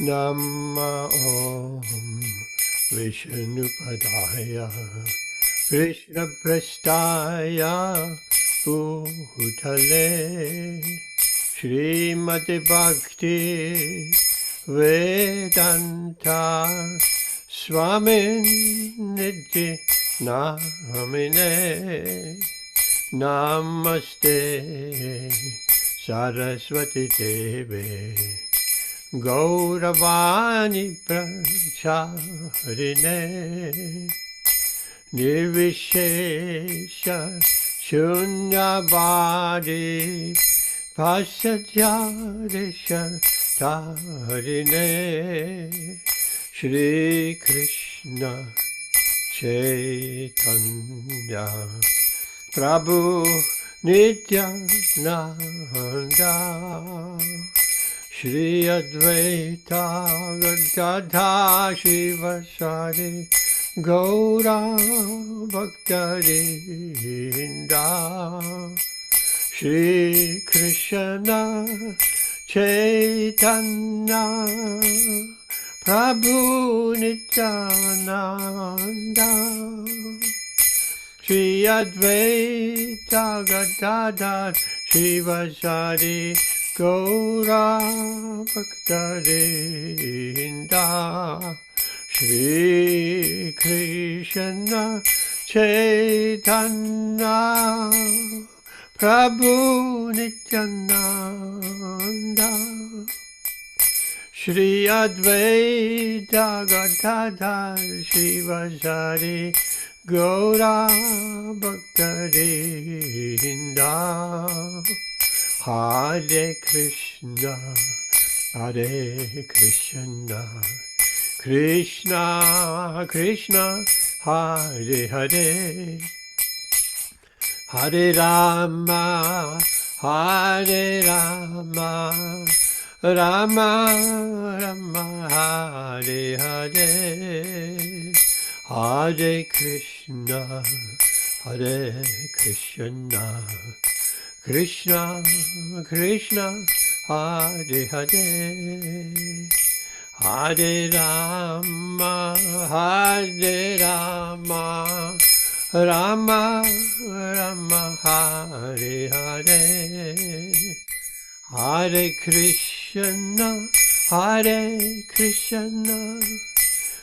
Nama Om Vishnupadaya Krishna Prasthaya Bhutale Srimati Bhakti Vedanta Swamin Nidhi Namine Namaste Saraswati Deve Gauravani Pracharine Nirvishesha Shunyavadi Pasadyadesha Tarine Shri Krishna Chaitanya Prabhu Nityananda Shri Advaita Gadadha Shivasari Gaura Bhaktarinda Shri Krishna Chaitanya Prabhu Nityananda Shri Advaita Gadadha Shivasari Gaura Bhaktarinda Shri Krishna Chaitanya Prabhu Nityananda Shri Advaita Gadadha Shivasari Gaura Bhaktarinda Hare Krishna, Hare Krishna, Krishna Krishna, Hare Hare, Hare Rama, Hare Rama, Rama Rama, Hare Hare, Hare Krishna, Hare Krishna, Krishna Krishna, Hare Hare, Hare Rama, Hare Rama, Rama Rama, Hare Hare, Hare Krishna, Hare Krishna,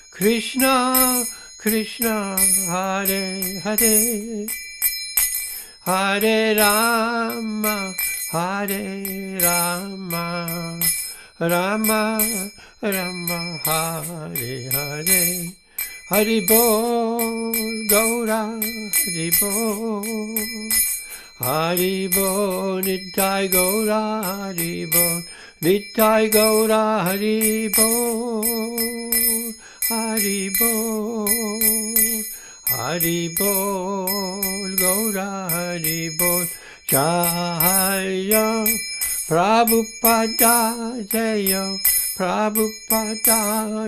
Krishna Krishna, Hare Hare, Hare Rama, Hare Rama, Rama Rama, Hare Hare, Hari Bol, Gaura, Hari Bol, Hari Bol, Nittai Gaura, Hari Bol, Nittai Gaura, Hari Bol, Hari Bol, Hari Bol, Gaura, Hari Bol, Jaya Prabhupada, Jaya Prabhupada,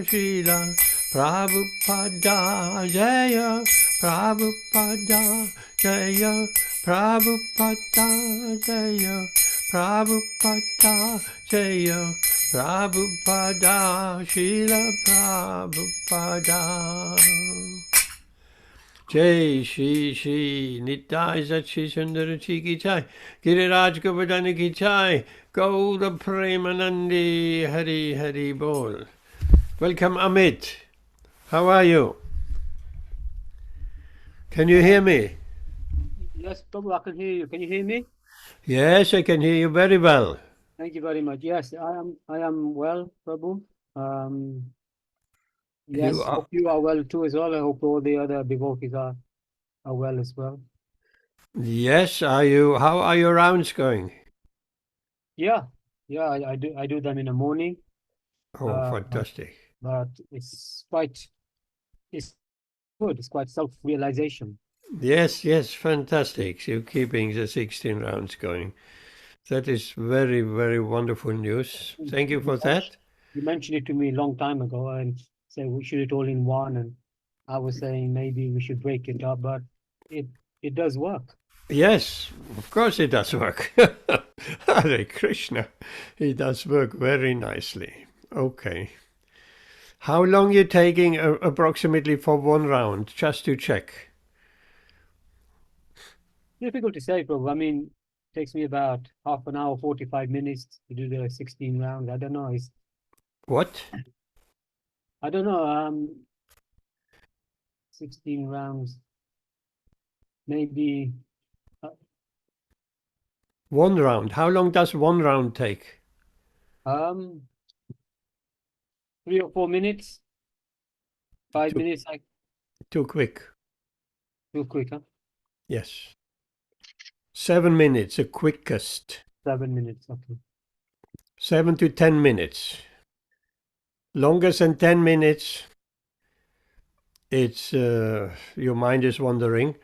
Srila Prabhupada, Jaya Prabhupada, Jaya Prabhupada, Jaya Prabhupada, Jaya Prabhupada, Srila Prabhupada. Jai Shri Shri Nittai Sat Shri Sundarachi Ki Jai, Giriraj Govardhana Ki Jai, Gaura Premanandi, Hari Hari Bol. Welcome Amit. How are you? Can you hear me? Yes, Prabhu, I can hear you. Can you hear me? Yes, I can hear you very well. Thank you very much. Yes, I am well, Prabhu. Yes, hope you are well too as well. I hope all the other devotees are well as well. Yes, are you? How are your rounds going? Yeah, I do them in the morning. Oh, fantastic. But it's good. It's quite self-realization. Yes, fantastic. You're keeping the 16 rounds going. That is very, very wonderful news. Thank you for that. You mentioned it to me a long time ago and said we should do it all in one. And I was saying maybe we should break it up, but it does work. Yes, of course it does work. Hare Krishna. It does work very nicely. Okay. How long you taking approximately for one round, just to check? Difficult to say, Prabhu. I mean, it takes me about half an hour, 45 minutes to do the 16 rounds. I don't know. What? I don't know. 16 rounds, maybe. One round. How long does one round take? 3 or 4 minutes, 5 Too, minutes, like too quick. too quick, huh? Yes. 7 minutes, the quickest. 7 minutes, okay. 7 to 10 minutes. Longer than 10 minutes, it's your mind is wandering.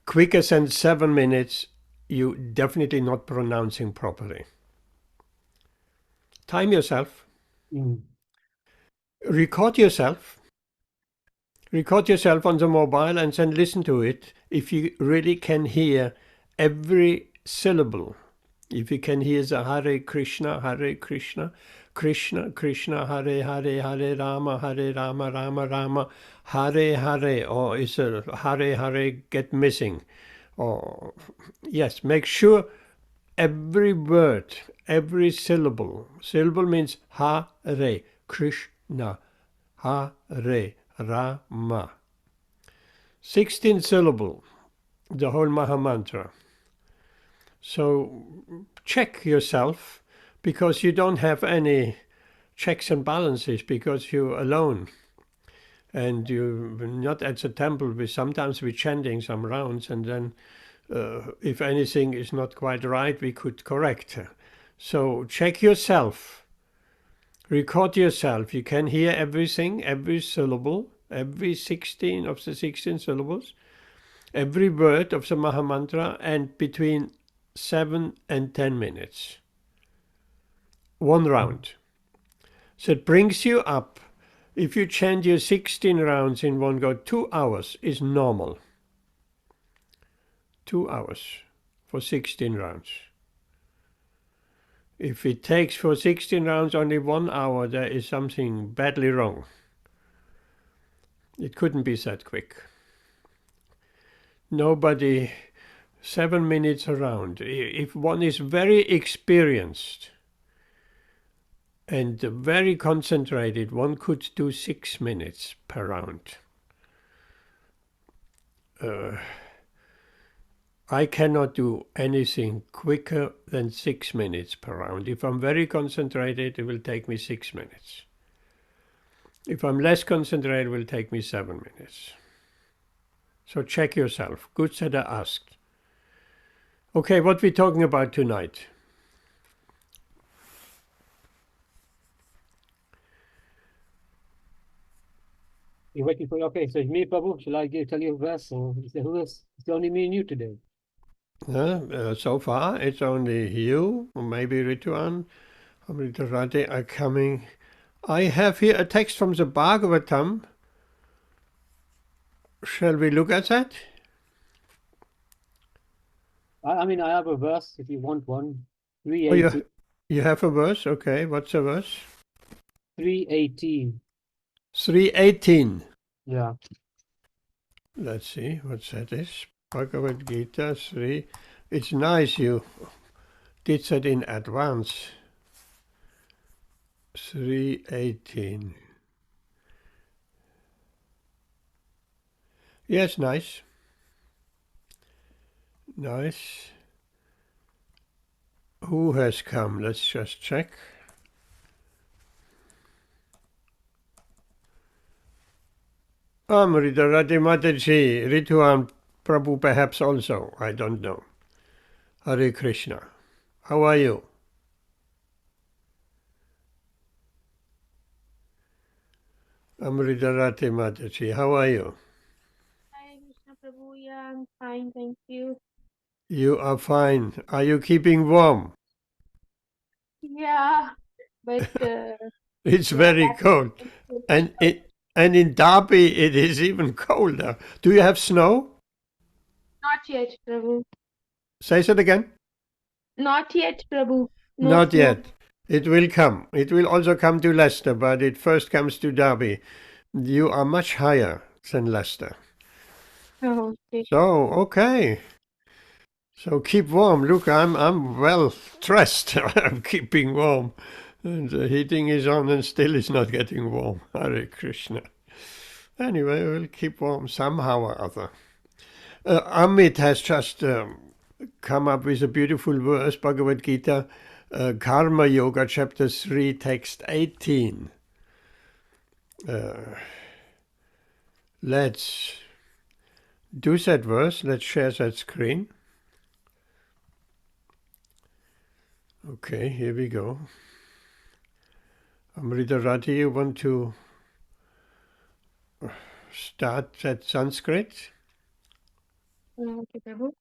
Quicker than 7 minutes, you definitely not pronouncing properly. Time yourself. Mm. Record yourself. Record yourself on the mobile and then listen to it if you really can hear every syllable. If you can hear the Hare Krishna, Krishna Krishna, Hare Hare, Hare Rama, Rama Rama, Hare Hare, or is a Hare Hare get missing? Or yes, make sure every word, every syllable. Syllable means Hare Krishna, Hare Rama. 16 syllable, the whole Mahamantra. So check yourself, because you don't have any checks and balances, because you're alone. And you're not at the temple. Sometimes we're chanting some rounds, and then if anything is not quite right, we could correct. So check yourself. Record yourself. You can hear everything, every syllable, every 16 of the 16 syllables, every word of the Mahamantra, and between 7 and 10 minutes. One round. So it brings you up. If you chant your 16 rounds in one go, 2 hours is normal. 2 hours for 16 rounds. If it takes for 16 rounds only 1 hour, there is something badly wrong. It couldn't be that quick. Nobody, 7 minutes around. If one is very experienced and very concentrated, one could do 6 minutes per round. I cannot do anything quicker than 6 minutes per round. If I'm very concentrated, it will take me 6 minutes. If I'm less concentrated, it will take me 7 minutes. So check yourself. Good that I asked. Okay, what we talking about tonight? You're waiting for, okay, so it's me, Prabhu. Shall I tell you a verse? Or is there who else? It's only me and you today. So far, it's only you, or maybe Rituan, Amritarati are coming. I have here a text from the Bhagavatam. Shall we look at that? I mean, I have a verse if you want one. Oh, 318. you have a verse? Okay, what's the verse? 318. 318. Yeah. Let's see what that is. Bhagavad Gītā 3. It's nice you did that in advance. 318. Yes, nice. Nice. Who has come? Let's just check. Amrita Mataji, Rituan Prabhu perhaps also, I don't know. Hare Krishna. How are you? Amritarati Mataji, how are you? Hi, Krishna Prabhu. Yeah, I'm fine, thank you. You are fine. Are you keeping warm? Yeah, but It's yeah, very that's cold. And in Derby it is even colder. Do you have snow? not yet, Prabhu. Say that again. Not yet, Prabhu. No Not snow. yet. It will come. It will also come to Lester, but it first comes to Darby. You are much higher than Lester. Oh, okay. So, okay. So keep warm. Look, I'm well dressed. I'm keeping warm. And the heating is on and still is not getting warm. Hare Krishna. Anyway, we'll keep warm somehow or other. Amit has just come up with a beautiful verse, Bhagavad Gītā, Karma Yoga, chapter 3, text 18. Let's do that verse. Let's share that screen. Okay, here we go. Amrita Radhi, you want to start that Sanskrit? Okay, Prabhu.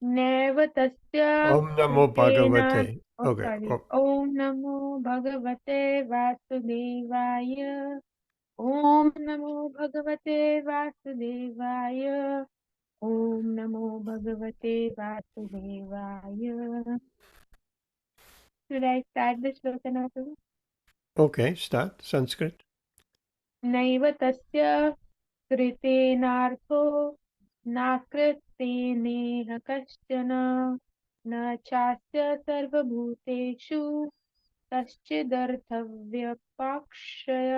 Neva tasya Om Namo krutena. Bhagavate. Oh, Okay. sorry. Oh, Om Namo Bhagavate Vasudevaya. Om Namo Bhagavate Vasudevaya. Om Namo Bhagavate Vasudevaya. Should I start this sloka now, Prabhu? okay, start Sanskrit. नैव तस्य कृतेनार्थो नाकृतेनेह कश्चन न चास्य सर्वभूतेषु कश्चिदर्थव्यपाक्षय.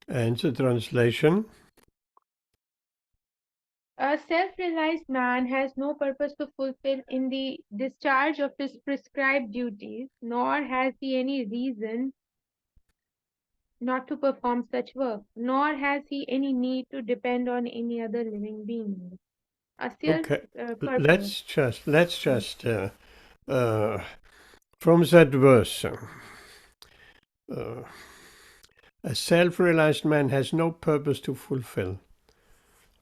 And the translation. A self-realized man has no purpose to fulfill in the discharge of his prescribed duties, nor has he any reason not to perform such work, nor has he any need to depend on any other living being. A self Okay, purpose. let's just from that verse, a self-realized man has no purpose to fulfill.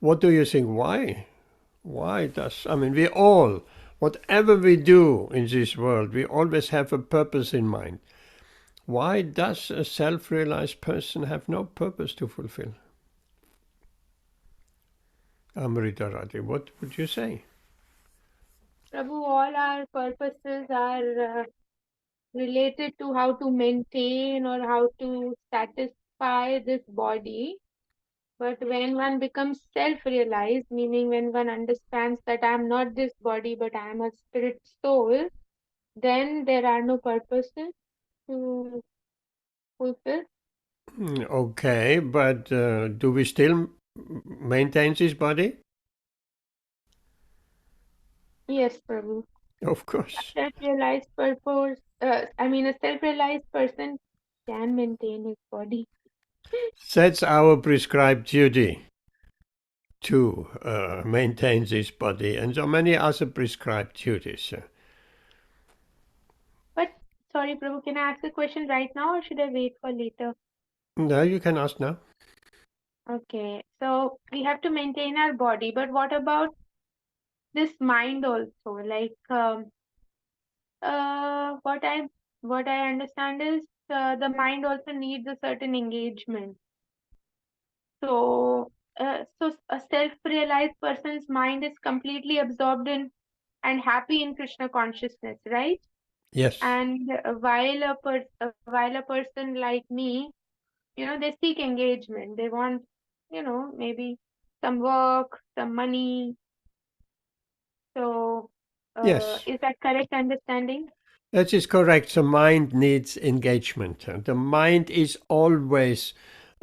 What do you think? Why? Why does, I mean, we all, whatever we do in this world, we always have a purpose in mind. Why does a self-realized person have no purpose to fulfill? Amrita Radhi, what would you say? Prabhu, all our purposes are related to how to maintain or how to satisfy this body. But when one becomes self-realized, meaning when one understands that I am not this body, but I am a spirit soul, then there are no purposes to fulfill. Okay, but do we still maintain this body? Yes, Prabhu. Of course. Self-realized purpose, a self-realized person can maintain his body. That's our prescribed duty, to maintain this body, and so many other prescribed duties. But sorry, Prabhu, can I ask a question right now or should I wait for later? No, you can ask now. Okay, so we have to maintain our body, but what about this mind also? Like, what I understand is the mind also needs a certain engagement. So a self-realized person's mind is completely absorbed in and happy in Krishna consciousness, right? Yes. And while a person like me, they seek engagement. They want, maybe some work, some money. So, Yes. is that correct understanding? That is correct. The mind needs engagement. The mind is always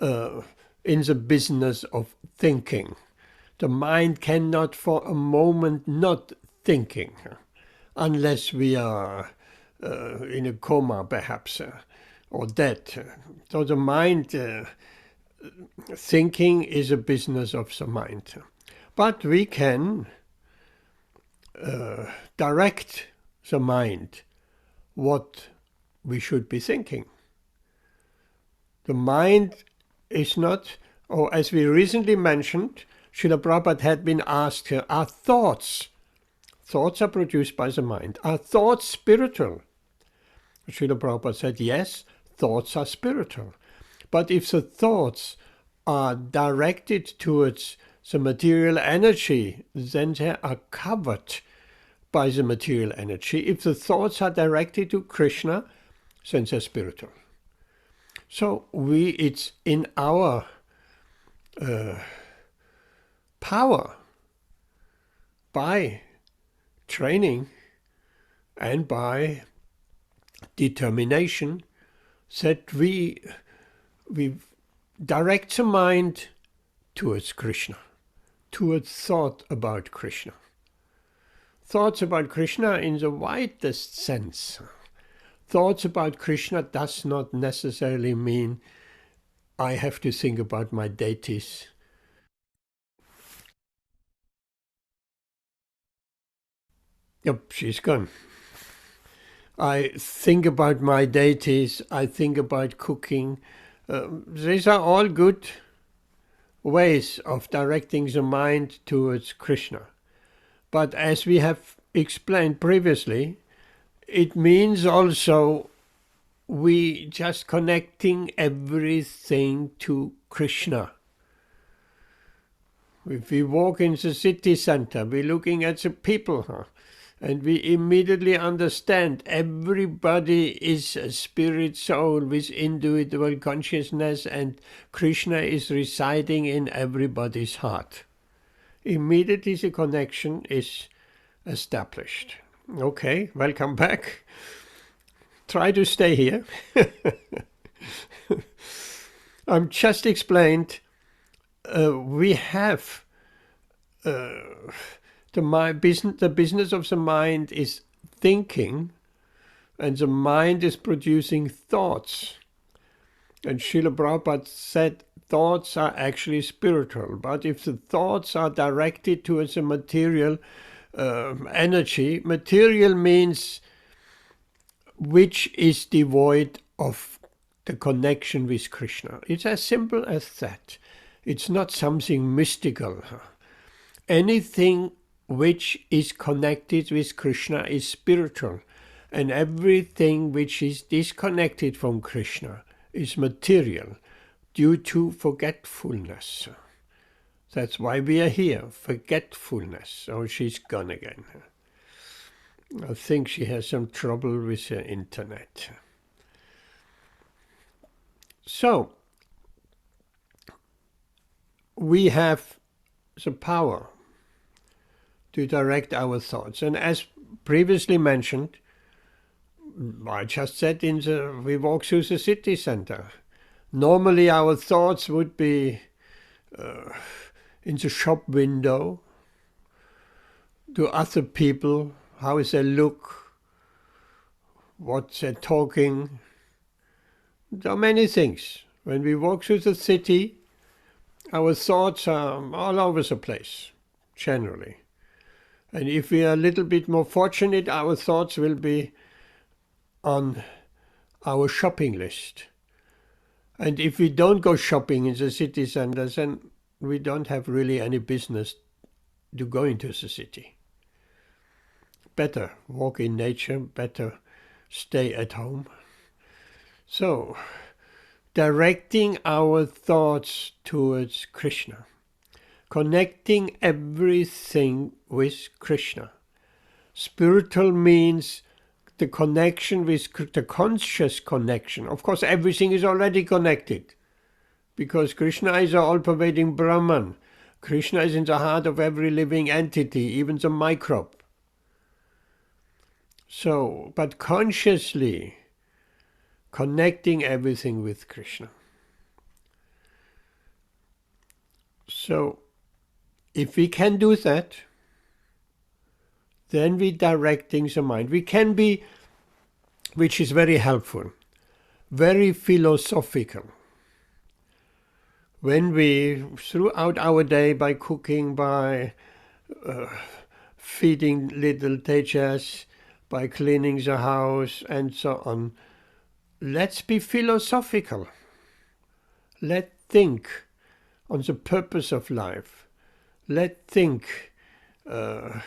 in the business of thinking. The mind cannot for a moment not thinking, unless we are in a coma perhaps, or dead. So the mind, thinking is a business of the mind. But we can direct the mind what we should be thinking. The mind is not, or as we recently mentioned, Srila Prabhupada had been asked here, are thoughts are produced by the mind, are thoughts spiritual? Srila Prabhupada said, yes, thoughts are spiritual. But if the thoughts are directed towards the material energy, then they are covered by the material energy. If the thoughts are directed to Krishna, then they're spiritual. So it's in our power, by training and by determination, that we direct the mind towards Krishna, towards thought about Krishna. Thoughts about Krishna in the widest sense. Thoughts about Krishna does not necessarily mean I have to think about my deities. Yep, she's gone. I think about my deities, I think about cooking. These are all good ways of directing the mind towards Krishna. But as we have explained previously, it means also we just connecting everything to Krishna. If we walk in the city center, we're looking at the people, and we immediately understand everybody is a spirit soul with individual consciousness, and Krishna is residing in everybody's heart. Immediately the connection is established. Okay, welcome back. Try to stay here. I'm just explained, we have the business of the mind is thinking, and the mind is producing thoughts. And Srila Prabhupada said thoughts are actually spiritual, but if the thoughts are directed towards a material energy, material means which is devoid of the connection with Krishna. It's as simple as that. It's not something mystical. Anything which is connected with Krishna is spiritual, and everything which is disconnected from Krishna is material due to forgetfulness. That's why we are here, forgetfulness. Oh, she's gone again. I think she has some trouble with her internet. So, we have the power to direct our thoughts. And as previously mentioned, I just said we walk through the city center. Normally our thoughts would be in the shop window, to other people, how is their look, what they're talking. There are many things. When we walk through the city, our thoughts are all over the place, generally. And if we are a little bit more fortunate, our thoughts will be on our shopping list. And if we don't go shopping in the city centers, then we don't have really any business to go into the city. Better walk in nature, better stay at home. So, directing our thoughts towards Krishna, connecting everything with Krishna. Spiritual means the connection with the conscious connection. Of course, everything is already connected, because Krishna is an all-pervading Brahman. Krishna is in the heart of every living entity, even the microbe. So, but consciously connecting everything with Krishna. So, if we can do that, then we're directing the mind. We can be, which is very helpful, very philosophical. When we, throughout our day, by cooking, by feeding little tejas, by cleaning the house, and so on, let's be philosophical. Let's think on the purpose of life. Let's think all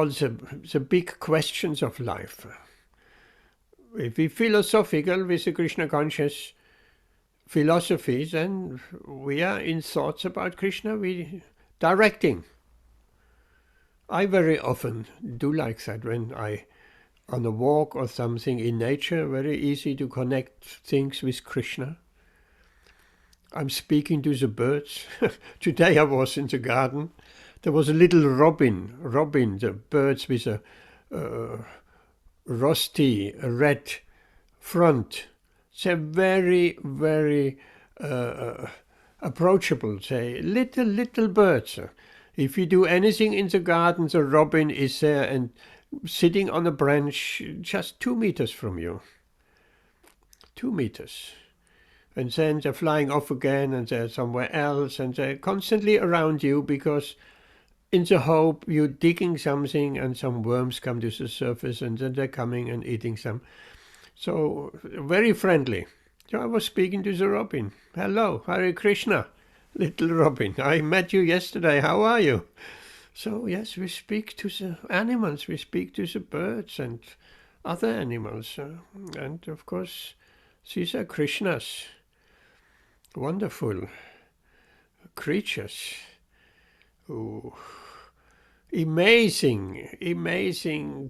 the big questions of life. If we philosophical with the Krishna conscious philosophy, then we are in thoughts about Krishna, we directing I very often do like that when I, on a walk or something in nature, very easy to connect things with Krishna. I'm speaking to the birds. Today I was in the garden. There was a little robin, the birds with a rusty red front. They're very, very approachable. They little birds. If you do anything in the garden, the robin is there and sitting on a branch just 2 meters from you. 2 meters. And then they're flying off again and they're somewhere else and they're constantly around you because in the hope you're digging something and some worms come to the surface and then they're coming and eating some. So very friendly. So I was speaking to the robin. Hello, Hare Krishna, little robin. I met you yesterday. How are you? So yes, we speak to the animals. We speak to the birds and other animals. And of course, these are Krishnas. Wonderful creatures. Ooh. Amazing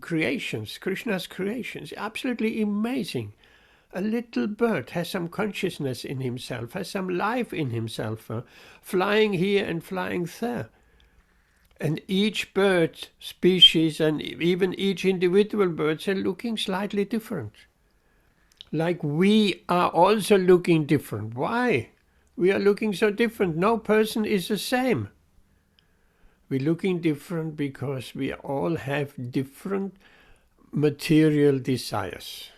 creations, Krishna's creations, absolutely amazing. A little bird has some consciousness in himself, has some life in himself, flying here and flying there. And each bird species and even each individual birds are looking slightly different. Like we are also looking different. Why? We are looking so different. No person is the same. We're looking different because we all have different material desires.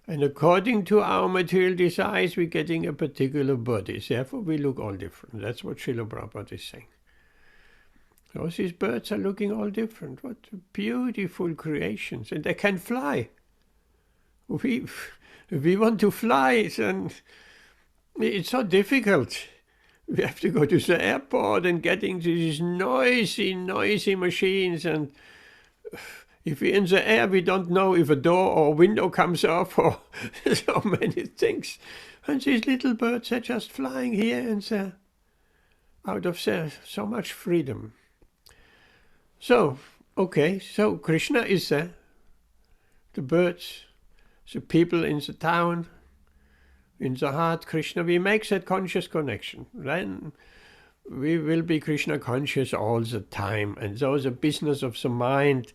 And according to our material desires, we're getting a particular body. Therefore, we look all different. That's what Srila Prabhupada is saying. So these birds are looking all different. What beautiful creations. And they can fly. We want to fly, and it's so difficult. We have to go to the airport and get into these noisy machines. And if we're in the air, we don't know if a door or a window comes off or so many things. And these little birds are just flying here and there out of there. So much freedom. So, okay, so Krishna is there. The birds, the people in the town, in the heart, Krishna, we make that conscious connection. Then we will be Krishna conscious all the time. And so the business of the mind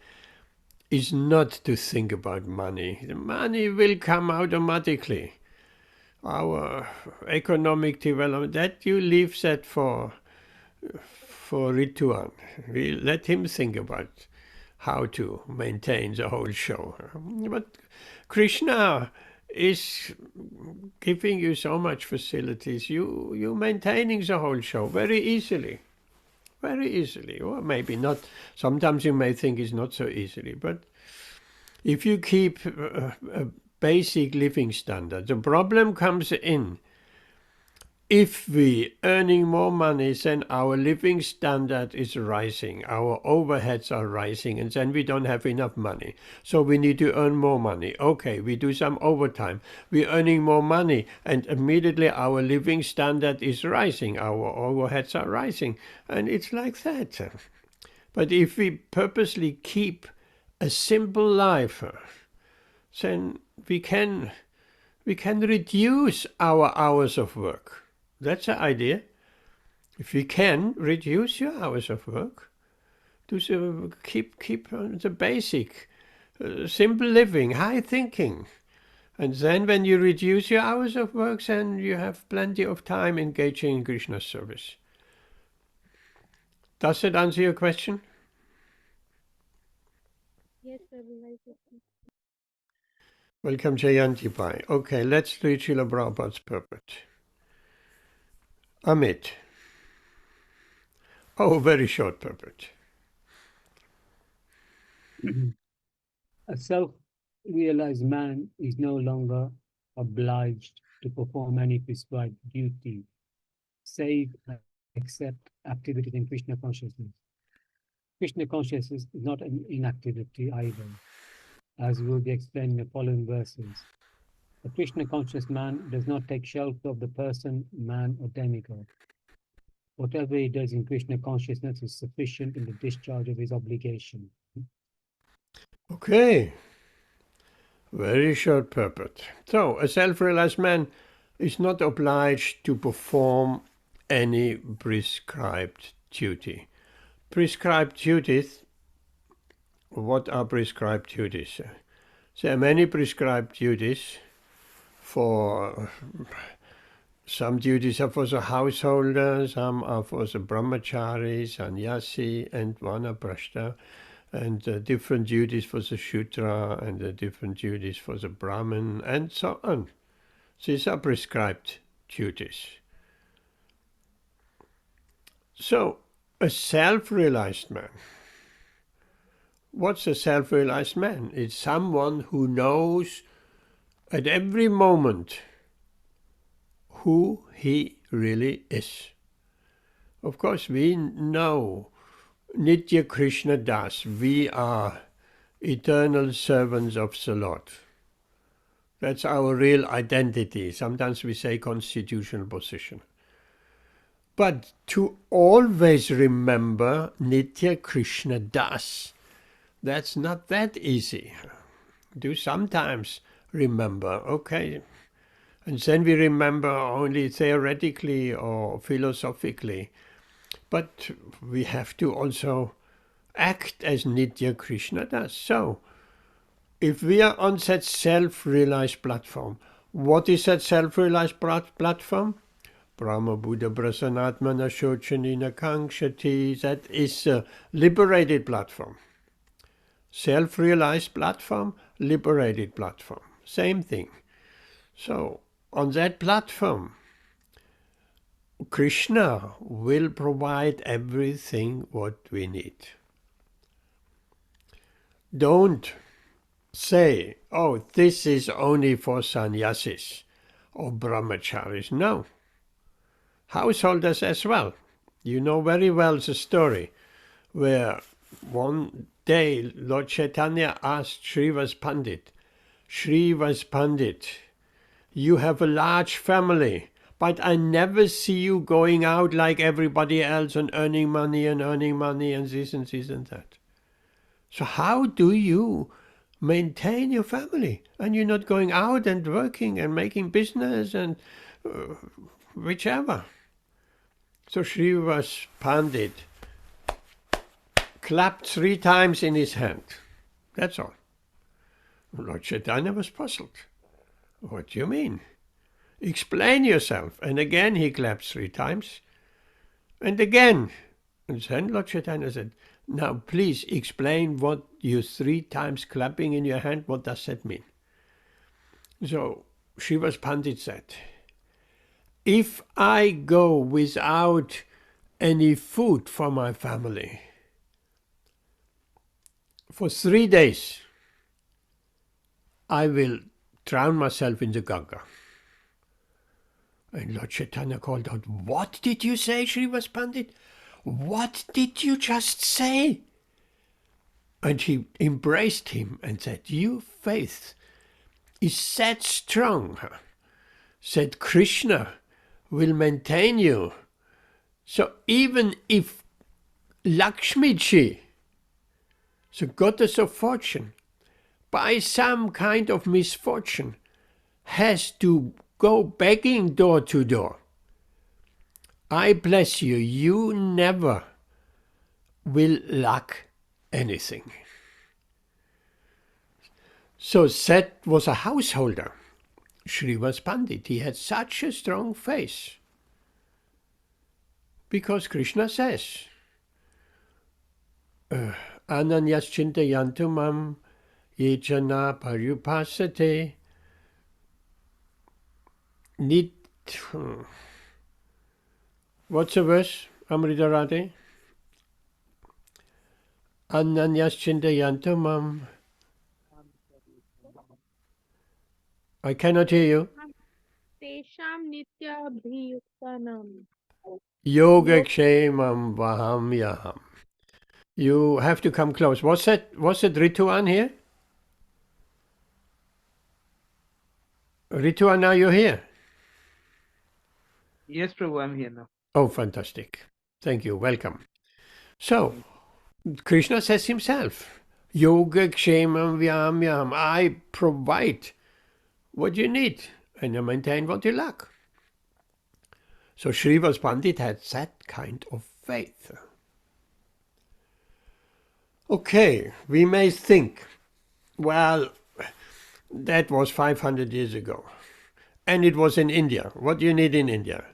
is not to think about money. The money will come automatically. Our economic development, that you leave that for Rituan. We let him think about how to maintain the whole show. But Krishna is giving you so much facilities. You maintaining the whole show very easily. Very easily. Or maybe not. Sometimes you may think it's not so easily. But if you keep a basic living standard, the problem comes in. If we earning more money, then our living standard is rising, our overheads are rising, and then we don't have enough money. So we need to earn more money. Okay, we do some overtime. We're earning more money, and immediately our living standard is rising, our overheads are rising, and it's like that. But if we purposely keep a simple life, then we can reduce our hours of work. That's the idea. If we can reduce your hours of work, keep the basic, simple living, high thinking. And then when you reduce your hours of work, then you have plenty of time engaging in Krishna's service. Does that answer your question? Yes, Prabhu. Welcome, Jayanti Pai. Okay, let's read Srila Prabhupada's purport. Amit. Oh, very short purport. A self-realized man is no longer obliged to perform any prescribed duty, save except activity in Krishna consciousness. Krishna consciousness is not an inactivity either, as will be explained in the following verses. A Krishna conscious man does not take shelter of the person, man, or demigod. whatever he does in Krishna consciousness is sufficient in the discharge of his obligation. Okay. Very short purport. So, a self-realized man is not obliged to perform any prescribed duty. Prescribed duties, what are prescribed duties? There are many prescribed duties. For some duties are for the householder, some are for the brahmachari, sannyasi, and vanaprastha, and different duties for the shudra, and different duties for the brahmin, and so on. These are prescribed duties. So, a self-realized man. What's a self-realized man? It's someone who knows at every moment who he really is. Of course, we know Nitya Krishna Das. We are eternal servants of the Lord. That's our real identity. Sometimes we say constitutional position. But to always remember Nitya Krishna Das, that's not that easy. Do sometimes remember, okay, and then we remember only theoretically or philosophically, but we have to also act as Nitya Krishna does. So, if we are on that self-realized platform, what is that self-realized platform? Brahma Buddha Prasanatmana Shochanina Kankshati, that is a liberated platform. Self-realized platform, liberated platform. Same thing. So, on that platform, Krishna will provide everything what we need. Don't say, oh, this is only for sannyasis or brahmacharis. No. Householders as well. You know very well the story where one day Lord Chaitanya asked Srivas Pandit, you have a large family, but I never see you going out like everybody else and earning money and this and this and that. So how do you maintain your family? And you're not going out and working and making business and whichever. So Srivas Pandit clapped 3 times in his hand. That's all. Lord Chaitanya was puzzled. What do you mean? Explain yourself. And again he clapped 3 times. And again. And then Lord Chaitanya said, now please explain what you 3 times clapping in your hand, what does that mean? So Srivas Pandit said, if I go without any food for my family for 3 days, I will drown myself in the Ganga. And Lord Chaitanya called out, what did you say, Srivas Pandit? What did you just say? And he embraced him and said, your faith is that strong, said Krishna will maintain you. So even if Lakshmiji, the goddess of fortune, by some kind of misfortune, has to go begging door to door, I bless you, you never will lack anything. So that was a householder, Srivas Pandit. He had such a strong faith. Because Krishna says, Ananyas chintayantu mam yechana parupasate nit. What's the verse, Amrita Radhe? Ananyas chintayantu mam. I cannot hear you. Tesham nitya abhiyuktanam. Yogakshemam vahamyaham. You have to come close. What's that Rituan here? Rituan, now you're here. Yes, Prabhu, I'm here now. Oh, fantastic. Thank you. Welcome. So, Krishna says himself, Yoga Kshemam Vyamyam, I provide what you need and you maintain what you lack. So Srivas Pandit had that kind of faith. Okay, we may think, well, that was 500 years ago. And it was in India. What do you need in India?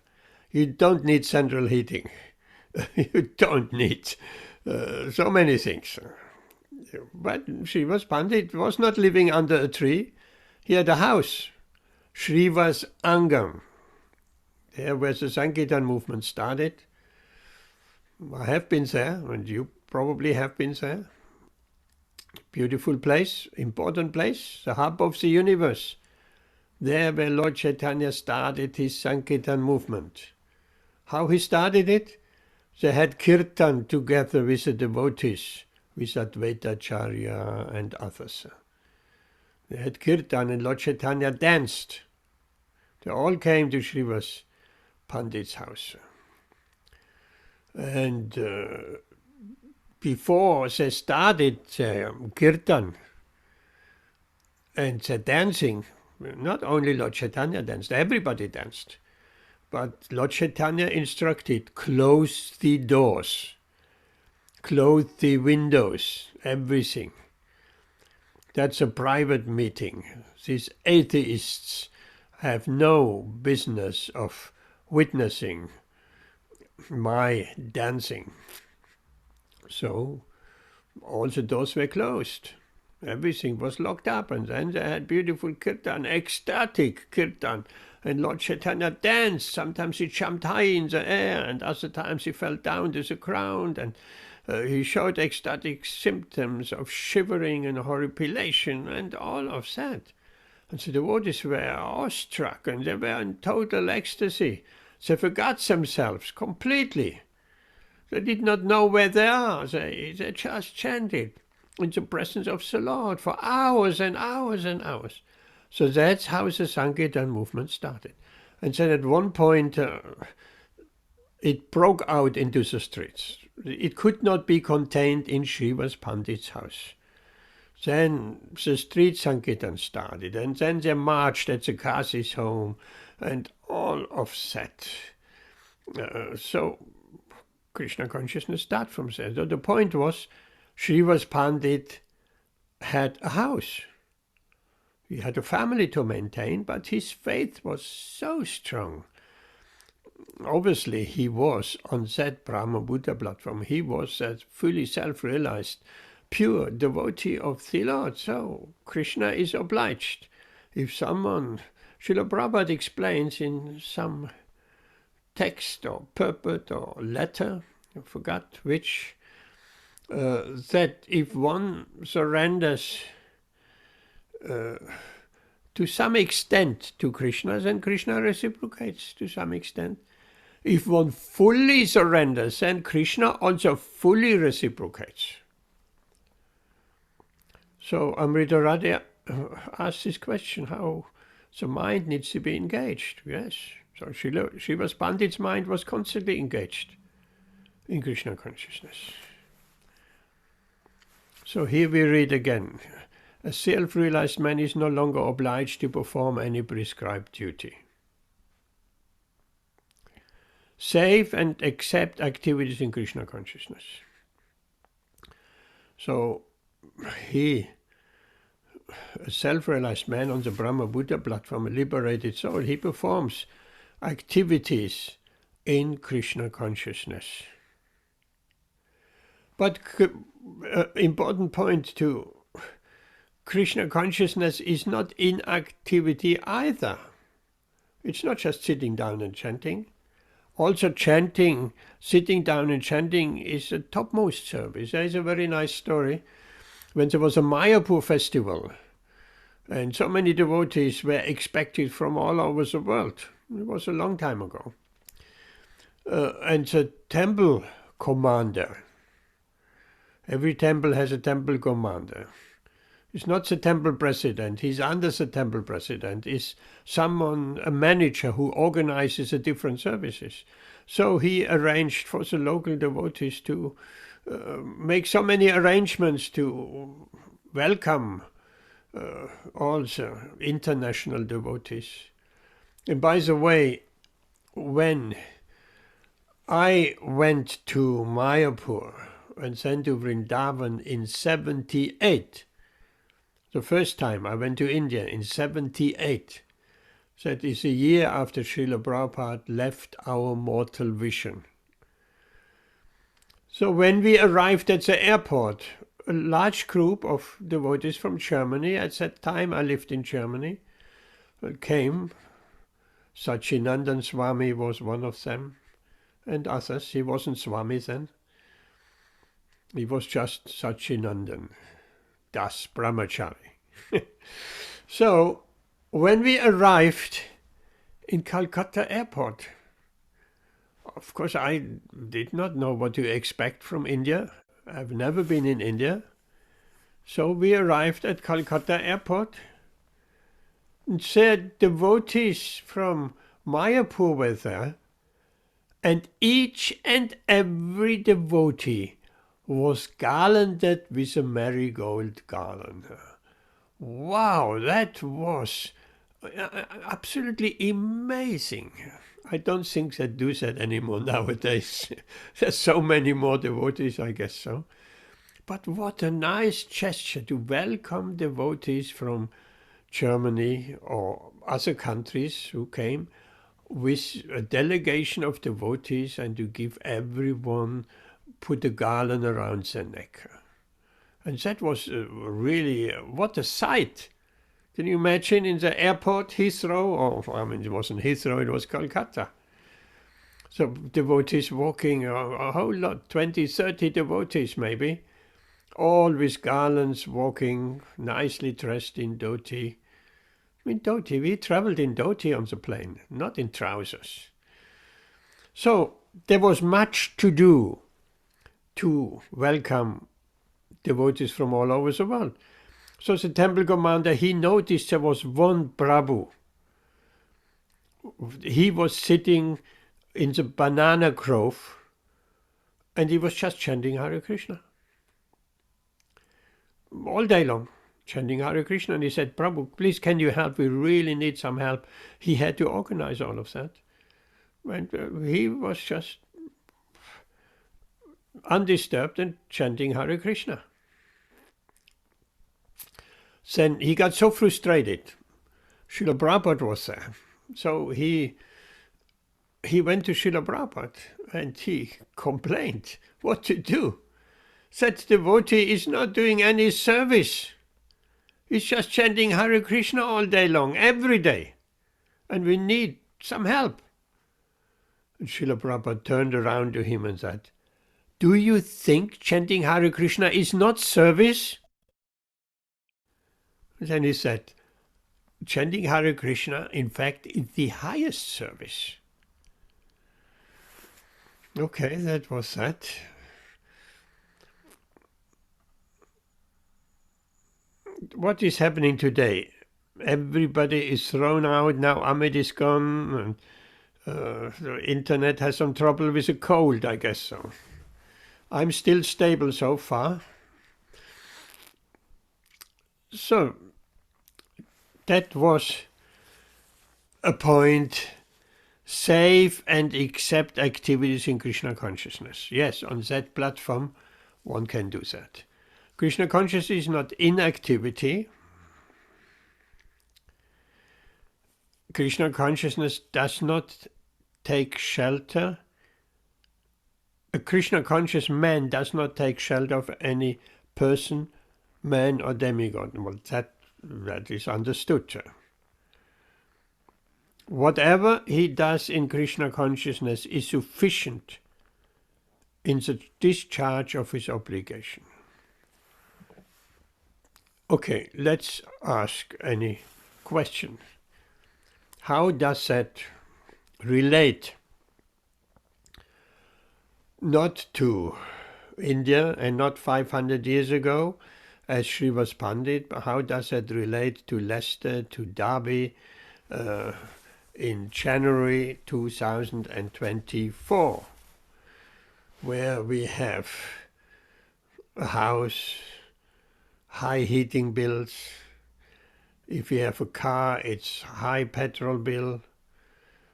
You don't need central heating. You don't need so many things. But Srivas Pandit was not living under a tree. He had a house, Srivas Angam. There where the Sankirtan movement started. I have been there, and you probably have been there. Beautiful place, important place, the hub of the universe. There where Lord Chaitanya started his Sankirtan movement. How he started it? They had kirtan together with the devotees, with Advaitacharya and others. They had kirtan and Lord Chaitanya danced. They all came to Srivas Pandit's house. And before they started kirtan and the dancing, not only Lord Chaitanya danced, everybody danced. But Lord Chaitanya instructed, close the doors, close the windows, everything. That's a private meeting. These atheists have no business of witnessing my dancing. So all the doors were closed. Everything was locked up, and then they had beautiful kirtan, ecstatic kirtan. And Lord Chaitanya danced. Sometimes he jumped high in the air, and other times he fell down to the ground, and he showed ecstatic symptoms of shivering and horripilation and all of that. And the devotees were awestruck, and they were in total ecstasy. They forgot themselves completely. They did not know where they are. They just chanted in the presence of the Lord for hours and hours and hours. So that's how the Sankirtan movement started. And then at one point it broke out into the streets. It could not be contained in Srivas Pandit's house. Then the street Sankirtan started, and then they marched at the Kasi's home, and all of that. So Krishna consciousness started from there. So the point was, Srivas Pandit had a house. He had a family to maintain, but his faith was so strong. Obviously, he was on that Brahma Buddha platform. He was that fully self-realized, pure devotee of the Lord. So Krishna is obliged. If someone, Srila Prabhupada explains in some text or purport or letter, I forgot which, that if one surrenders to some extent to Krishna, then Krishna reciprocates to some extent. If one fully surrenders, then Krishna also fully reciprocates. So Amrita Radha asked this question, how the mind needs to be engaged. Yes, so Srivas Pandit's mind was constantly engaged in Krishna consciousness. So here we read again, a self-realized man is no longer obliged to perform any prescribed duty. Save and accept activities in Krishna consciousness. So he, a self-realized man on the Brahma Buddha platform, a liberated soul, he performs activities in Krishna consciousness. But important point too, Krishna consciousness is not inactivity either. It's not just sitting down and chanting. Also chanting, sitting down and chanting is a topmost service. There is a very nice story when there was a Mayapur festival and so many devotees were expected from all over the world. It was a long time ago. And the temple commander, every temple has a temple commander. He's not the temple president. He's under the temple president. Is someone, a manager who organizes the different services. So he arranged for the local devotees to make so many arrangements to welcome all the international devotees. And by the way, when I went to Mayapur and then to Vrindavan in 78, the first time I went to India in 78, that is a year after Srila Prabhupada left our mortal vision. So when we arrived at the airport, a large group of devotees from Germany, at that time I lived in Germany, came. Sachinandan Swami was one of them, and others. He wasn't Swami then. He was just Sachinandan Das Brahmachari. So when we arrived in Calcutta airport, of course I did not know what to expect from India. I've never been in India. So we arrived at Calcutta airport, and said devotees from Mayapur were there, and each and every devotee was garlanded with a marigold garland. Wow, that was absolutely amazing. I don't think they do that anymore nowadays. There's so many more devotees, I guess so. But what a nice gesture to welcome devotees from Germany or other countries who came with a delegation of devotees, and to give everyone, put a garland around their neck. And that was really, what a sight. Can you imagine in the airport, Heathrow, or I mean it wasn't Heathrow, it was Calcutta. So devotees walking, a whole lot, 20, 30 devotees maybe, all with garlands, walking, nicely dressed in dhoti. I mean, dhoti, we traveled in dhoti on the plane, not in trousers. So there was much to do to welcome devotees from all over the world. So the temple commander, he noticed there was one Prabhu. He was sitting in the banana grove, and he was just chanting Hare Krishna. All day long, chanting Hare Krishna. And he said, Prabhu, please can you help? We really need some help. He had to organize all of that. And he was just undisturbed and chanting Hare Krishna. Then he got so frustrated. Srila Prabhupada was there. So he went to Srila Prabhupada and he complained what to do. That devotee is not doing any service. He's just chanting Hare Krishna all day long, every day. And we need some help. And Srila Prabhupada turned around to him and said, do you think chanting Hare Krishna is not service? And then he said, chanting Hare Krishna, in fact, is the highest service. Okay, that was that. What is happening today? Everybody is thrown out. Now Amit is gone. And, the internet has some trouble with a cold, I guess so. I'm still stable so far. So, that was a point. Save and accept activities in Krishna consciousness. Yes, on that platform, one can do that. Krishna consciousness is not inactivity. Krishna consciousness does not take shelter. A Krishna conscious man does not take shelter of any person, man or demigod. Well, that is understood. Whatever he does in Krishna consciousness is sufficient in the discharge of his obligation. Okay, let's ask any questions. How does that relate not to India and not 500 years ago as Srivas Pandit. How does that relate to Leicester, to Derby in January 2024, where we have a house, high heating bills. If you have a car, it's high petrol bill,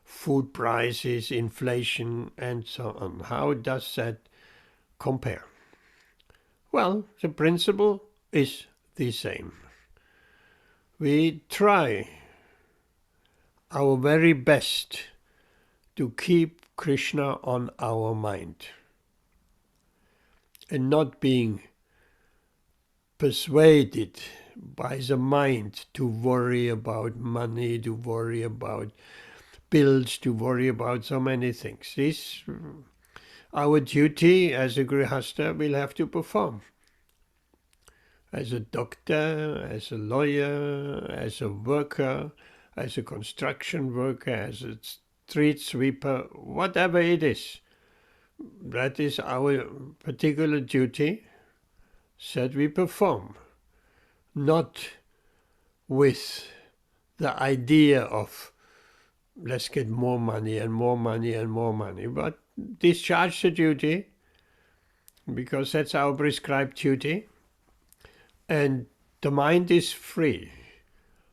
food prices, inflation, and so on. How does that compare? Well, the principle is the same. We try our very best to keep Krishna on our mind and not being persuaded by the mind to worry about money, to worry about bills, to worry about so many things. This, our duty as a grihastha, we'll have to perform. As a doctor, as a lawyer, as a worker, as a construction worker, as a street sweeper, whatever it is. That is our particular duty that we perform. Not with the idea of let's get more money and more money and more money, but discharge the duty because that's our prescribed duty. And the mind is free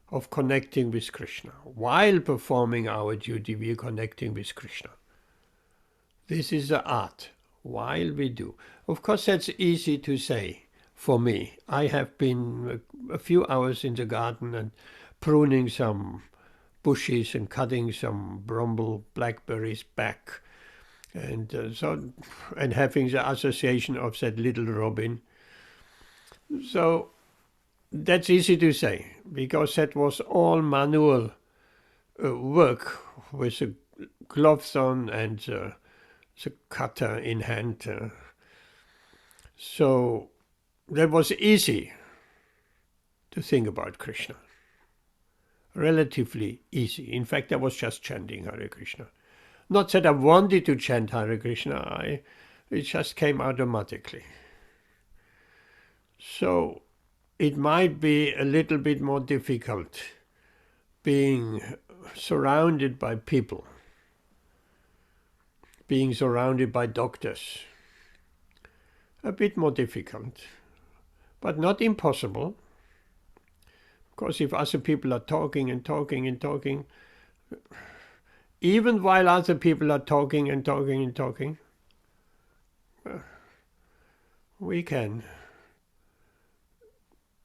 of connecting with Krishna. While performing our duty, we are connecting with Krishna. This is the art, while we do. Of course, that's easy to say for me. I have been a few hours in the garden and pruning some bushes and cutting some bramble blackberries back. And and having the association of that little robin. So that's easy to say, because that was all manual work with the gloves on and the cutter in hand. So that was easy to think about Krishna. Relatively easy. In fact, I was just chanting Hare Krishna. Not that I wanted to chant Hare Krishna, it just came automatically. So it might be a little bit more difficult being surrounded by people, being surrounded by doctors. A bit more difficult, but not impossible. Because if other people are talking and talking and talking, even while other people are talking and talking and talking, we can.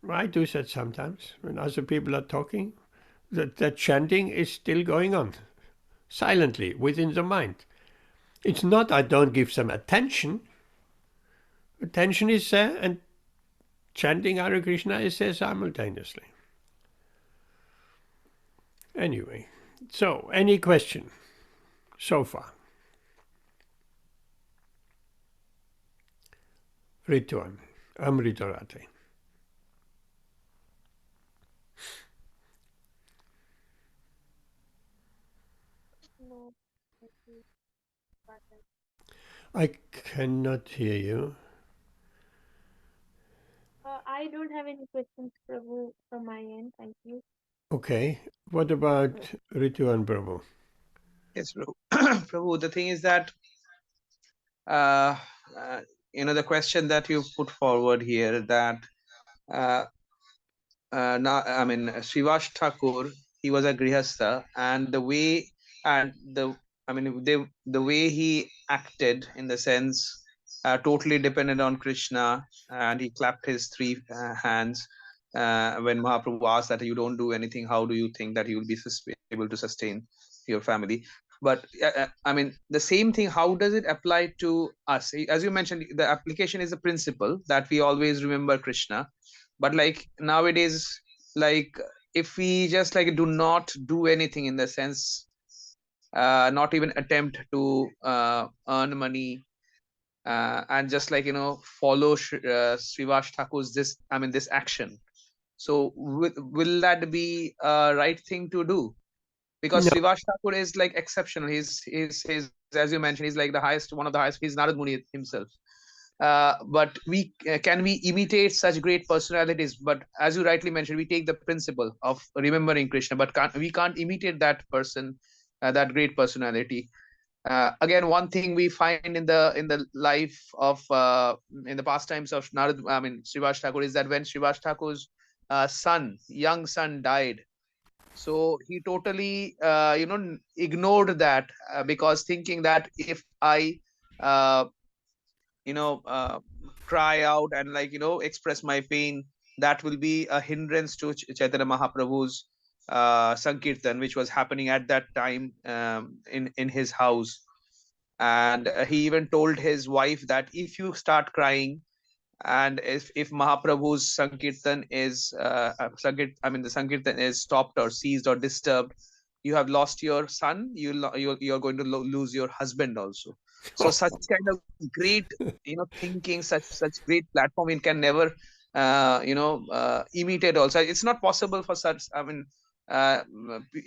I do that sometimes. When other people are talking, that chanting is still going on, silently, within the mind. It's not I don't give them attention. Attention is there, and chanting Hare Krishna is there simultaneously. Anyway, so any question so far? Rituan, Amritarate. No, thank you. I cannot hear you. I don't have any questions, Prabhu, from my end. Thank you. Okay. What about Rituan Prabhu? Yes, Prabhu. Prabhu, the thing is that, the question that you put forward here, that Srivas Thakur, he was a grihastha, and the way the way he acted, in the sense, totally dependent on Krishna, and he clapped his three hands when Mahaprabhu asked that you don't do anything, how do you think that you will be able to sustain your family? But the same thing, how does it apply to us? As you mentioned, the application is a principle that we always remember Krishna. But like nowadays, like if we just like do not do anything, in the sense, not even attempt to earn money, and just like follow Srivas Thakur's this action. So will that be a right thing to do? Because No. Srivas Thakur is like exceptional. He's as you mentioned, he's like the highest, one of the highest. He's Narad Muni himself. but can we imitate such great personalities? But as you rightly mentioned, we take the principle of remembering Krishna, but we can't imitate that person, that great personality. Again, one thing we find in the life of in the pastimes of Narad, I mean Srivas Thakur, is that when Srivas Thakur's young son died, so he totally ignored that, because thinking that if I uh, you know uh, cry out and express my pain, that will be a hindrance to Chaitanya Mahaprabhu's Sankirtan, which was happening at that time in his house. And he even told his wife that if you start crying, and if Mahaprabhu's Sankirtan is the Sankirtan is stopped or seized or disturbed, you have lost your son, you're going to lose your husband also. So such kind of great thinking, such great platform, it can never imitate also. It's not possible for such, uh,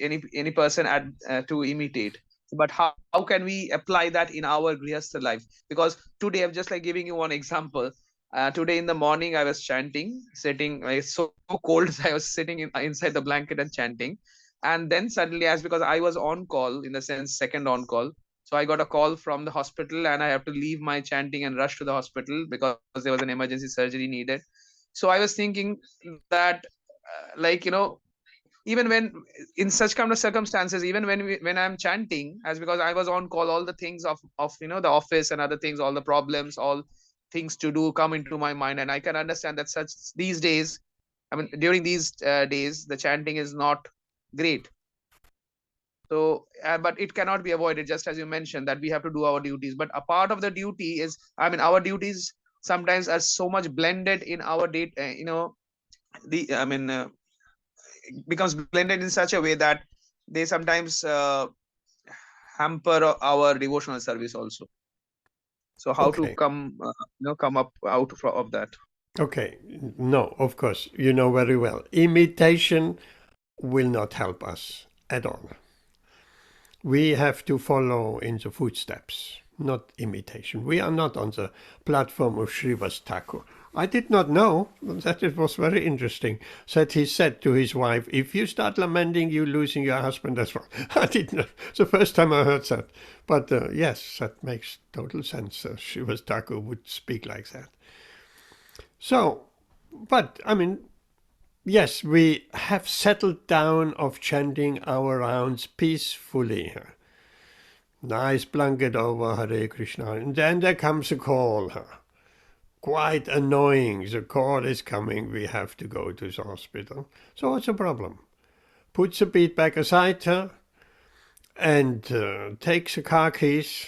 any person to imitate. But how can we apply that in our grihastha life? Because today, I'm just like giving you one example. Today in the morning, I was chanting, sitting. It's so cold, I was sitting inside the blanket and chanting. And then suddenly, as because I was on call, in the sense second on call, so I got a call from the hospital, and I have to leave my chanting and rush to the hospital because there was an emergency surgery needed. So I was thinking that, even when in such kind of circumstances, even when I'm chanting, as because I was on call, all the things of the office and other things, all the problems, all things to do come into my mind, and I can understand that such these days, during these days, the chanting is not great. So but it cannot be avoided, just as you mentioned, that we have to do our duties. But a part of the duty is, our duties sometimes are so much blended in our date, the becomes blended in such a way that they sometimes hamper our devotional service also. So how to come up out of that? Okay, no, of course, you know very well. Imitation will not help us at all. We have to follow in the footsteps, not imitation. We are not on the platform of Srivas Thakur. I did not know that. It was very interesting that he said to his wife, if you start lamenting you losing your husband, that's wrong. I did not. It's the first time I heard that. But yes, that makes total sense. Srivas Thakur would speak like that. So, but yes, we have settled down of chanting our rounds peacefully. Nice blanket over Hare Krishna. And then there comes a call. Quite annoying. The call is coming. We have to go to the hospital. So what's the problem? Put the beat back aside and take the car keys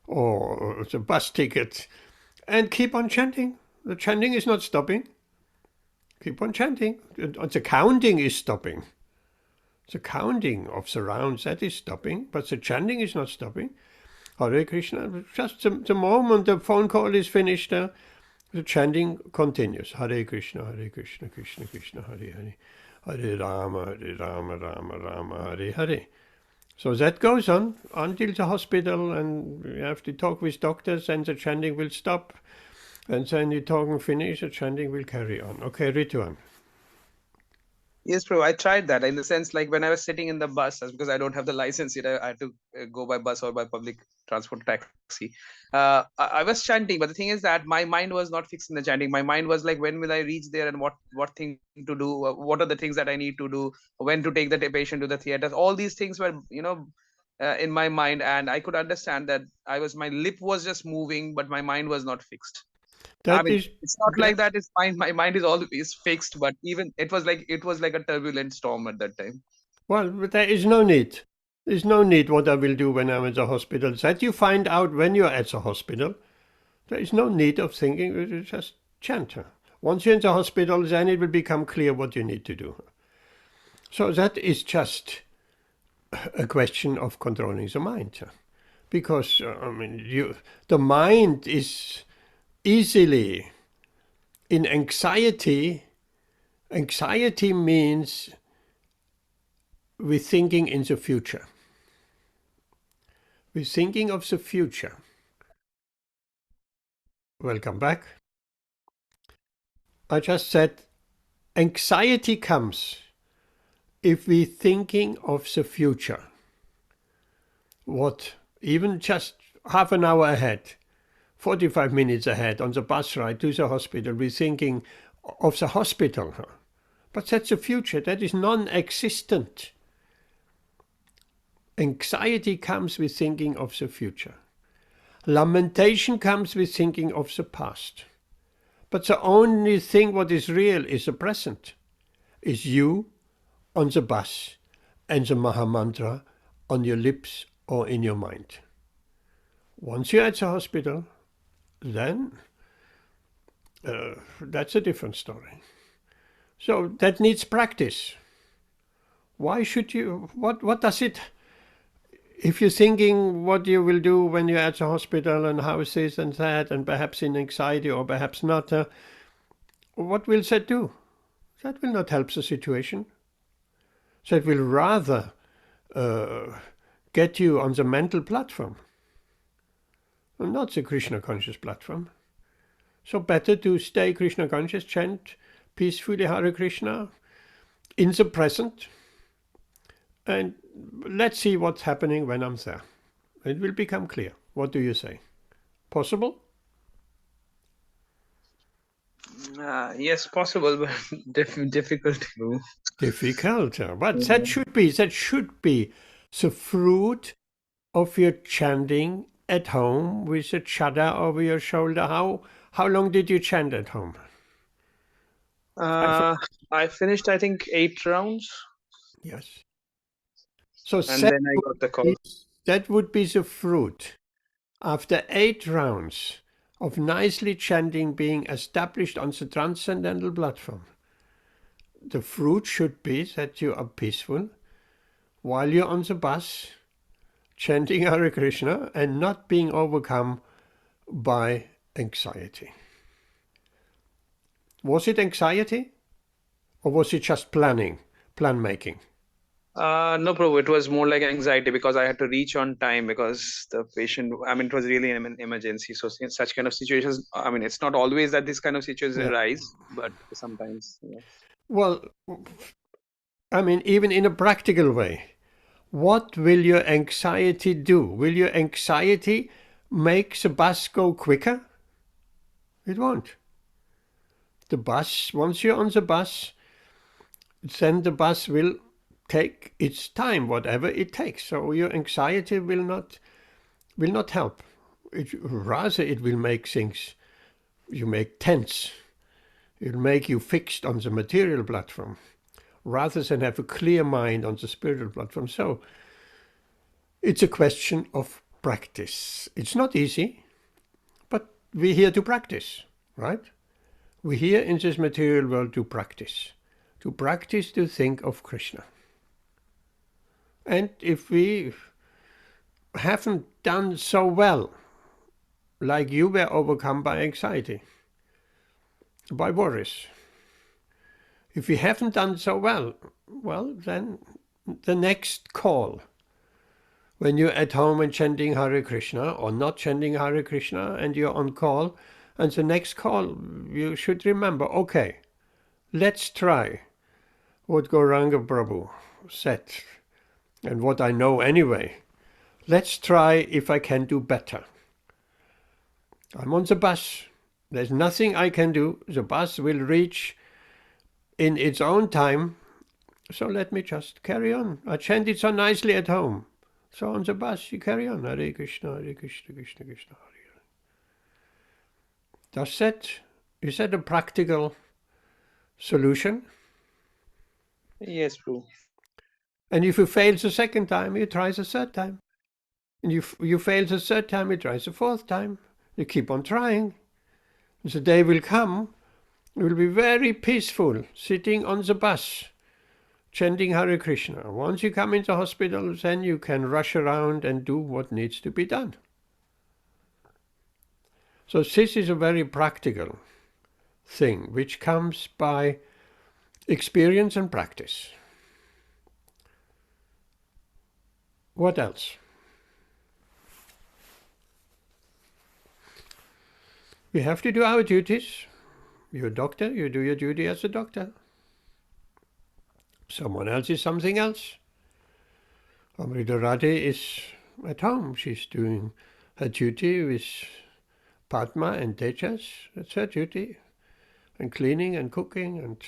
or the bus ticket and keep on chanting. The chanting is not stopping. Keep on chanting. The counting is stopping. The counting of the rounds, that is stopping, but the chanting is not stopping. Hare Krishna, just the moment the phone call is finished, the chanting continues. Hare Krishna, Krishna Krishna, Hare Hare. Hare Rama, Rama Rama, Hare Hare. So that goes on until the hospital, and you have to talk with doctors, and the chanting will stop. And then you talk and finish, the chanting will carry on. Okay, Rituan. Yes, Prabhu, I tried that, in the sense like when I was sitting in the bus, as because I don't have the license yet, I had to go by bus or by public transport taxi. I was chanting, but the thing is that my mind was not fixed in the chanting. My mind was like, when will I reach there, and what thing to do? What are the things that I need to do? When to take the patient to the theater? All these things were, in my mind, and I could understand that my lip was just moving, but my mind was not fixed. It's not like that. It's fine. My mind is always fixed, but even it was like a turbulent storm at that time. Well, but there is no need. There's no need what I will do when I'm at the hospital. That you find out when you're at the hospital. There is no need of thinking. You just chant. Once you're in the hospital, then it will become clear what you need to do. So that is just a question of controlling the mind. Because, the mind is easily in anxiety. Anxiety means we're thinking in the future. We're thinking of the future. welcome back. I just said anxiety comes if we're thinking of the future. What, even just half an hour ahead, 45 minutes ahead on the bus ride to the hospital, we're thinking of the hospital. But that's the future, that is non-existent. Anxiety comes with thinking of the future. Lamentation comes with thinking of the past. But the only thing what is real is the present, is you on the bus and the Mahamantra on your lips or in your mind. Once you're at the hospital, then that's a different story. So that needs practice. Why should you, what does it, if you're thinking what you will do when you're at the hospital and how this and that and perhaps in anxiety or perhaps not, what will that do? That will not help the situation. That will rather get you on the mental platform, not the Krishna conscious platform. So better to stay Krishna conscious, chant peacefully Hare Krishna in the present, and let's see what's happening when I'm there. It will become clear. What do you say? Possible? Yes, possible, but difficult to do. Difficult, but that should be the fruit of your chanting at home with a chadda over your shoulder. How long did you chant at home? I finished, I think, 8 rounds. Yes. So And then I got the call. that would be the fruit. After 8 rounds of nicely chanting being established on the transcendental platform, the fruit should be that you are peaceful while you're on the bus chanting Hare Krishna and not being overcome by anxiety. Was it anxiety or was it just plan making? No, Prabhu, it was more like anxiety because I had to reach on time because the patient, I mean, it was really an emergency. So in such kind of situations, I mean, it's not always that this kind of situations arise, but sometimes, yes. Well, I mean, even in a practical way, what will your anxiety do? Will your anxiety make the bus go quicker? It won't. The bus, once you're on the bus, then the bus will take its time, whatever it takes. So your anxiety will not help. Rather, it will make things, you make tense. It'll make you fixed on the material platform, rather than have a clear mind on the spiritual platform. So it's a question of practice. It's not easy, but we're here to practice, right? We're here in this material world to practice to think of Krishna. And if we haven't done so well, like you were overcome by anxiety, by worries, if we haven't done so well, then the next call, when you're at home and chanting Hare Krishna or not chanting Hare Krishna and you're on call, and the next call, you should remember, okay, let's try what Gauranga Prabhu said and what I know anyway. Let's try if I can do better. I'm on the bus. There's nothing I can do. The bus will reach in its own time. So let me just carry on. I chanted so nicely at home. So on the bus, you carry on. Hare Krishna, Hare Krishna, Krishna Krishna, Hare Hare. Is that a practical solution? Yes, Prabhu. And if you fail the second time, you try the third time. And you fail the third time, you try the fourth time. You keep on trying. The day will come, you will be very peaceful, sitting on the bus, chanting Hare Krishna. Once you come into hospital, then you can rush around and do what needs to be done. So this is a very practical thing, which comes by experience and practice. What else? We have to do our duties. You're a doctor, you do your duty as a doctor. Someone else is something else. Amrita Radhe is at home. She's doing her duty with Padma and Tejas. That's her duty. And cleaning and cooking and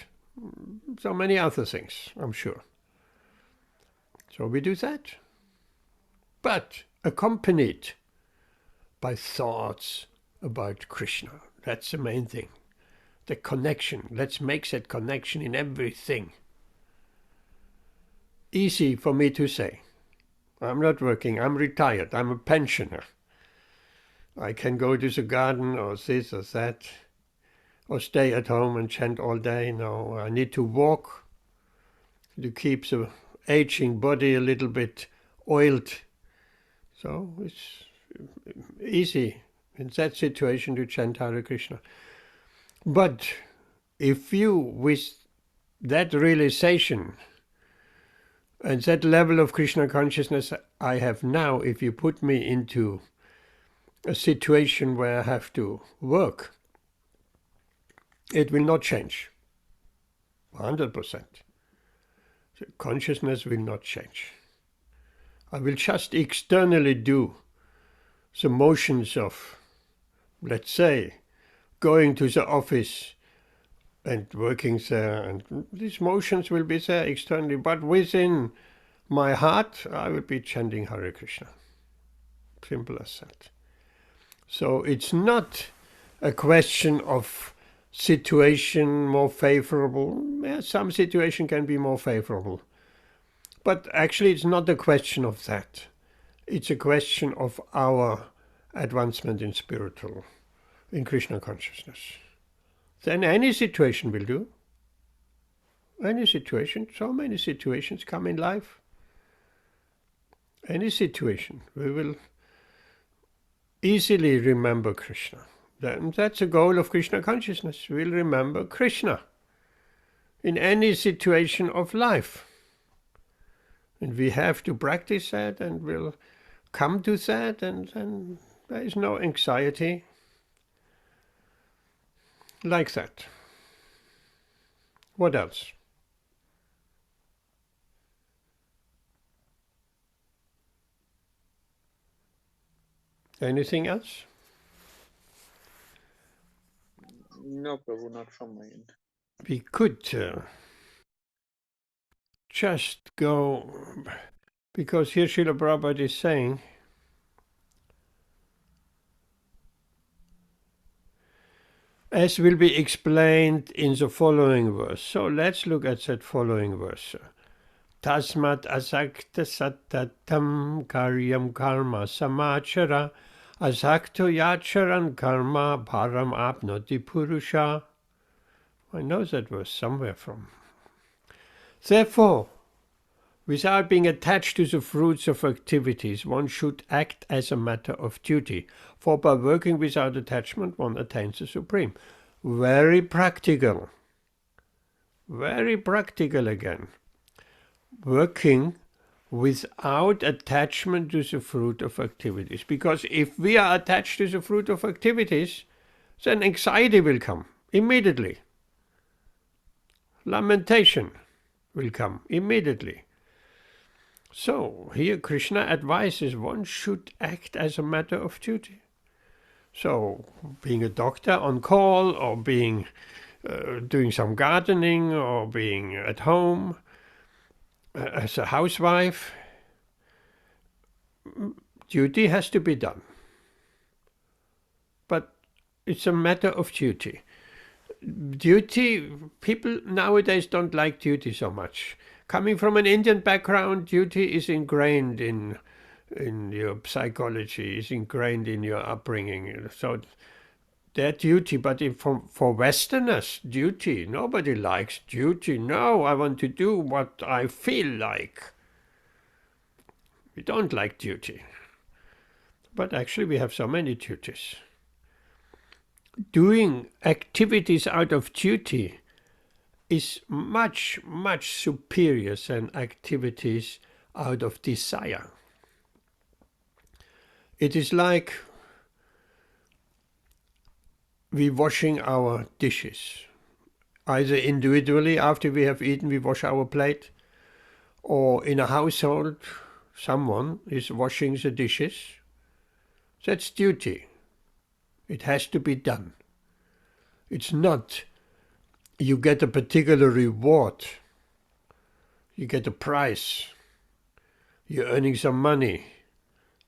so many other things, I'm sure. So we do that. But accompanied by thoughts about Krishna. That's the main thing. The connection. Let's make that connection in everything. Easy for me to say. I'm not working. I'm retired. I'm a pensioner. I can go to the garden or this or that, or stay at home and chant all day. No, I need to walk to keep the aging body a little bit oiled. So it's easy in that situation to chant Hare Krishna. But if you, with that realization and that level of Krishna consciousness I have now, if you put me into a situation where I have to work, it will not change. 100%. The consciousness will not change. I will just externally do the motions of, let's say, going to the office and working there, and these motions will be there externally, but within my heart I will be chanting Hare Krishna. Simple as that. So it's not a question of situation more favorable. Yeah, some situation can be more favorable. But actually it's not a question of that. It's a question of our advancement in spiritual, in Krishna consciousness. Then any situation will do. Any situation, so many situations come in life. Any situation, we will easily remember Krishna. Then that's the goal of Krishna consciousness. We'll remember Krishna in any situation of life. And we have to practice that, and we'll come to that, and then there is no anxiety like that. What else? Anything else? No, Prabhu, not from my end. We could just go, because here Srila Prabhupada is saying, as will be explained in the following verse. So let's look at that following verse. Tasmat asakta sattatam karyam karma samachara asakto yacharan karma param apnoti purusha. I know that verse somewhere from. Therefore, without being attached to the fruits of activities, one should act as a matter of duty, for by working without attachment one attains the supreme. Very practical. Very practical again. Working without attachment to the fruit of activities. Because if we are attached to the fruit of activities, then anxiety will come immediately. Lamentation will come immediately. So here Krishna advises one should act as a matter of duty. So being a doctor on call, or being doing some gardening, or being at home as a housewife, duty has to be done. But it's a matter of duty. Duty, people nowadays don't like duty so much. Coming from an Indian background, duty is ingrained in your psychology, is ingrained in your upbringing. So their duty, but for Westerners, duty, nobody likes duty. No, I want to do what I feel like. We don't like duty. But actually we have so many duties. Doing activities out of duty is much, much superior than activities out of desire. It is like we washing our dishes. Either individually, after we have eaten, we wash our plate, or in a household, someone is washing the dishes. That's duty. It has to be done. It's not you get a particular reward, you get a prize, you're earning some money.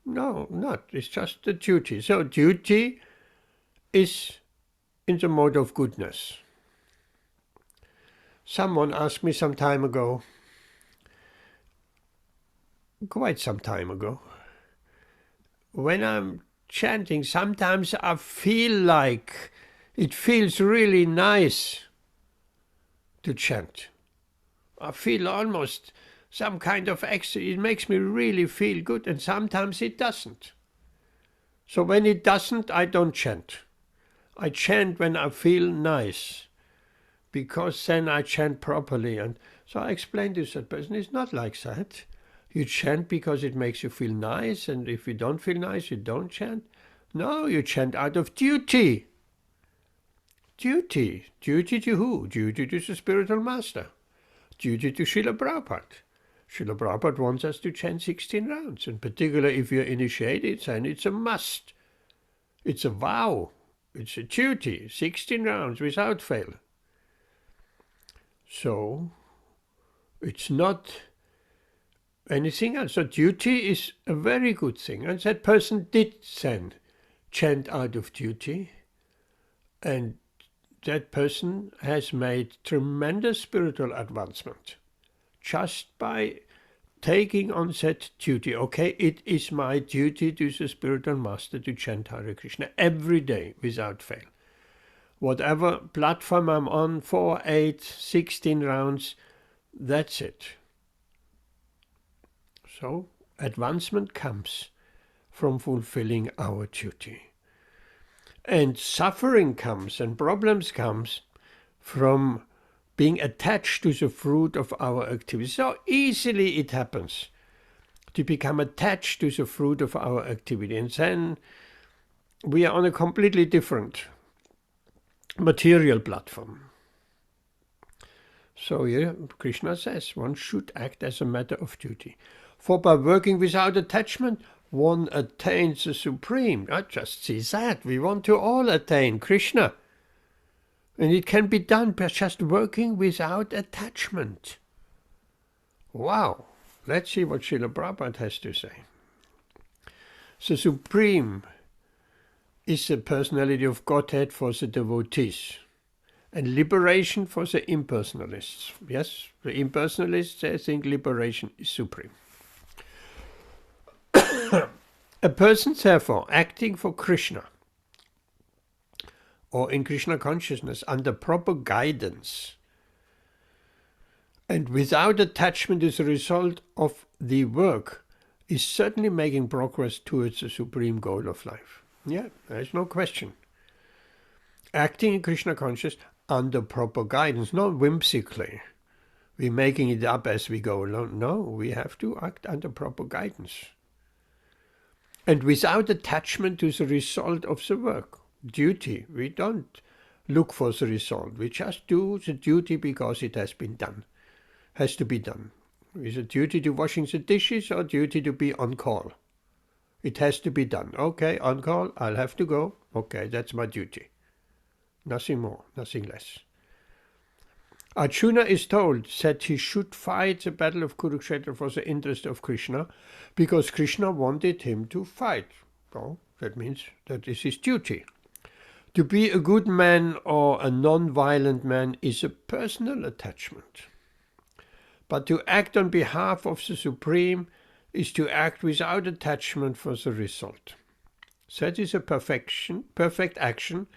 No, not. It's just the duty. So duty is in the mode of goodness. Someone asked me some time ago, quite some time ago, when I'm chanting, sometimes I feel like it feels really nice to chant. I feel almost some kind of it makes me really feel good, and sometimes it doesn't. So when it doesn't, I don't chant. I chant when I feel nice, because then I chant properly. And so I explained to that person, it's not like that. You chant because it makes you feel nice, and if you don't feel nice, you don't chant. No, you chant out of duty. Duty. Duty to who? Duty to the spiritual master. Duty to Srila Prabhupada. Srila Prabhupada wants us to chant 16 rounds. In particular, if you're initiated, then it's a must. It's a vow. It's a duty. 16 rounds without fail. So, it's not anything else. So duty is a very good thing. And that person did then chant out of duty. And that person has made tremendous spiritual advancement just by taking on that duty. Okay, it is my duty to the spiritual master to chant Hare Krishna every day without fail. Whatever platform I'm on, 4, 8, 16 rounds, that's it. So advancement comes from fulfilling our duty. And suffering comes and problems comes from being attached to the fruit of our activity. So easily it happens to become attached to the fruit of our activity. And then we are on a completely different material platform. So here Krishna says one should act as a matter of duty. For by working without attachment, one attains the supreme. I just see that. We want to all attain Krishna. And it can be done by just working without attachment. Wow. Let's see what Srila Prabhupada has to say. The supreme is the personality of Godhead for the devotees, and liberation for the impersonalists. Yes, the impersonalists, they think liberation is supreme. A person, therefore, acting for Krishna, or in Krishna consciousness, under proper guidance, and without attachment as a result of the work, is certainly making progress towards the supreme goal of life. Yeah, there's no question. Acting in Krishna consciousness under proper guidance, not whimsically. We're making it up as we go along. No, we have to act under proper guidance. And without attachment to the result of the work. Duty. We don't look for the result. We just do the duty because it has been done. Has to be done. Is it duty to washing the dishes or duty to be on call? It has to be done. Okay, on call, I'll have to go. Okay, that's my duty. Nothing more, nothing less. Arjuna is told that he should fight the battle of Kurukshetra for the interest of Krishna, because Krishna wanted him to fight. So that means that is his duty. To be a good man or a non-violent man is a personal attachment. But to act on behalf of the Supreme is to act without attachment for the result. That is a perfect action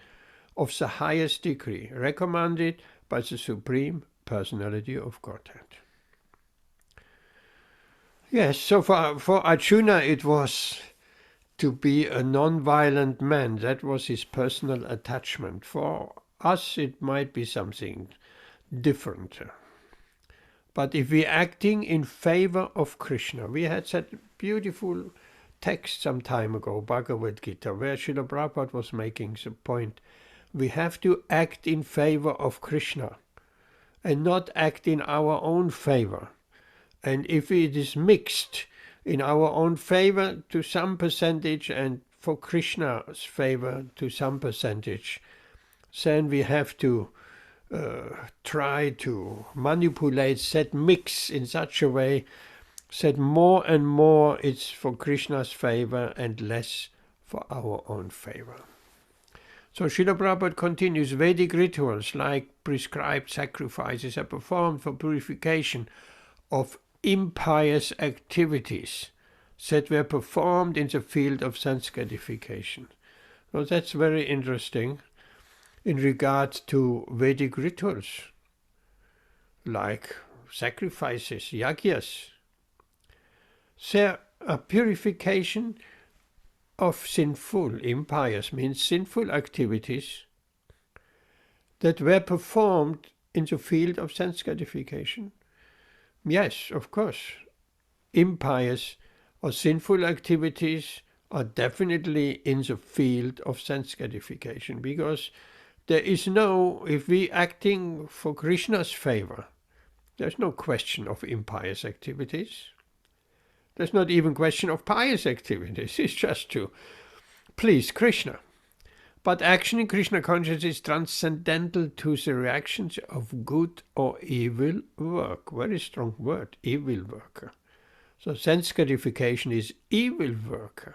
of the highest degree, recommended by the Supreme Personality of Godhead. Yes, so for Arjuna it was to be a non-violent man. That was his personal attachment. For us it might be something different. But if we're acting in favor of Krishna, we had that beautiful text some time ago, Bhagavad Gītā, where Srila Prabhupada was making the point, we have to act in favor of Krishna and not act in our own favor. And if it is mixed in our own favor to some percentage and for Krishna's favor to some percentage, then we have to try to manipulate that mix in such a way that more and more it's for Krishna's favor and less for our own favor. So Srila Prabhupada continues, Vedic rituals like prescribed sacrifices are performed for purification of impious activities that were performed in the field of sanctification. Well, that's very interesting in regard to Vedic rituals like sacrifices, yagyas. There are purification of sinful, impious means sinful activities that were performed in the field of sense gratification. Yes, of course, impious or sinful activities are definitely in the field of sense gratification, because there is no, if we acting for Krishna's favor, there's no question of impious activities. There's not even question of pious activities. It's just to please Krishna. But action in Krishna consciousness is transcendental to the reactions of good or evil work. Very strong word, evil worker. So sense gratification is evil worker.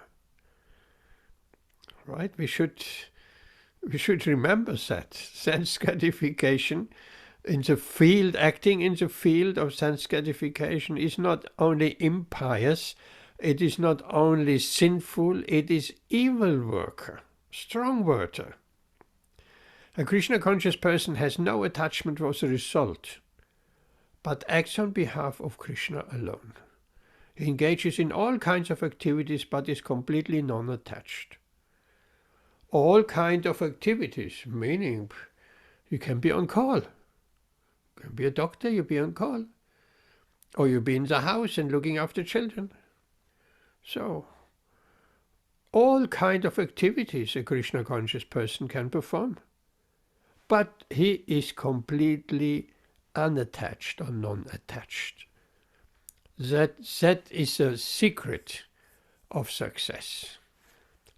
Right? We should remember that. Sense gratification in the field, acting in the field of sense gratification is not only impious, it is not only sinful, it is evil worker. Strong word. A Krishna conscious person has no attachment for the result, but acts on behalf of Krishna alone. He engages in all kinds of activities, but is completely non-attached. All kinds of activities, meaning you can be on call. You can be a doctor, you be on call. Or you be in the house and looking after children. So, all kinds of activities a Krishna conscious person can perform. But he is completely unattached or non-attached. That is a secret of success.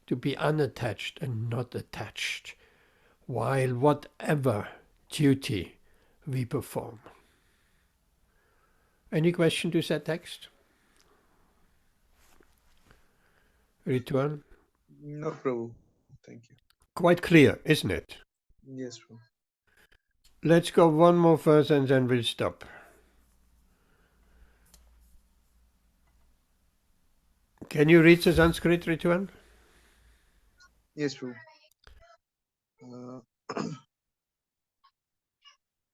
To be unattached and not attached, while whatever duty we perform. Any question to that text? Return? No, Prabhu. Thank you. Quite clear, isn't it? Yes, Prabhu. Let's go one more verse and then we'll stop. Can you read the Sanskrit, Rituan? Yes, Prabhu.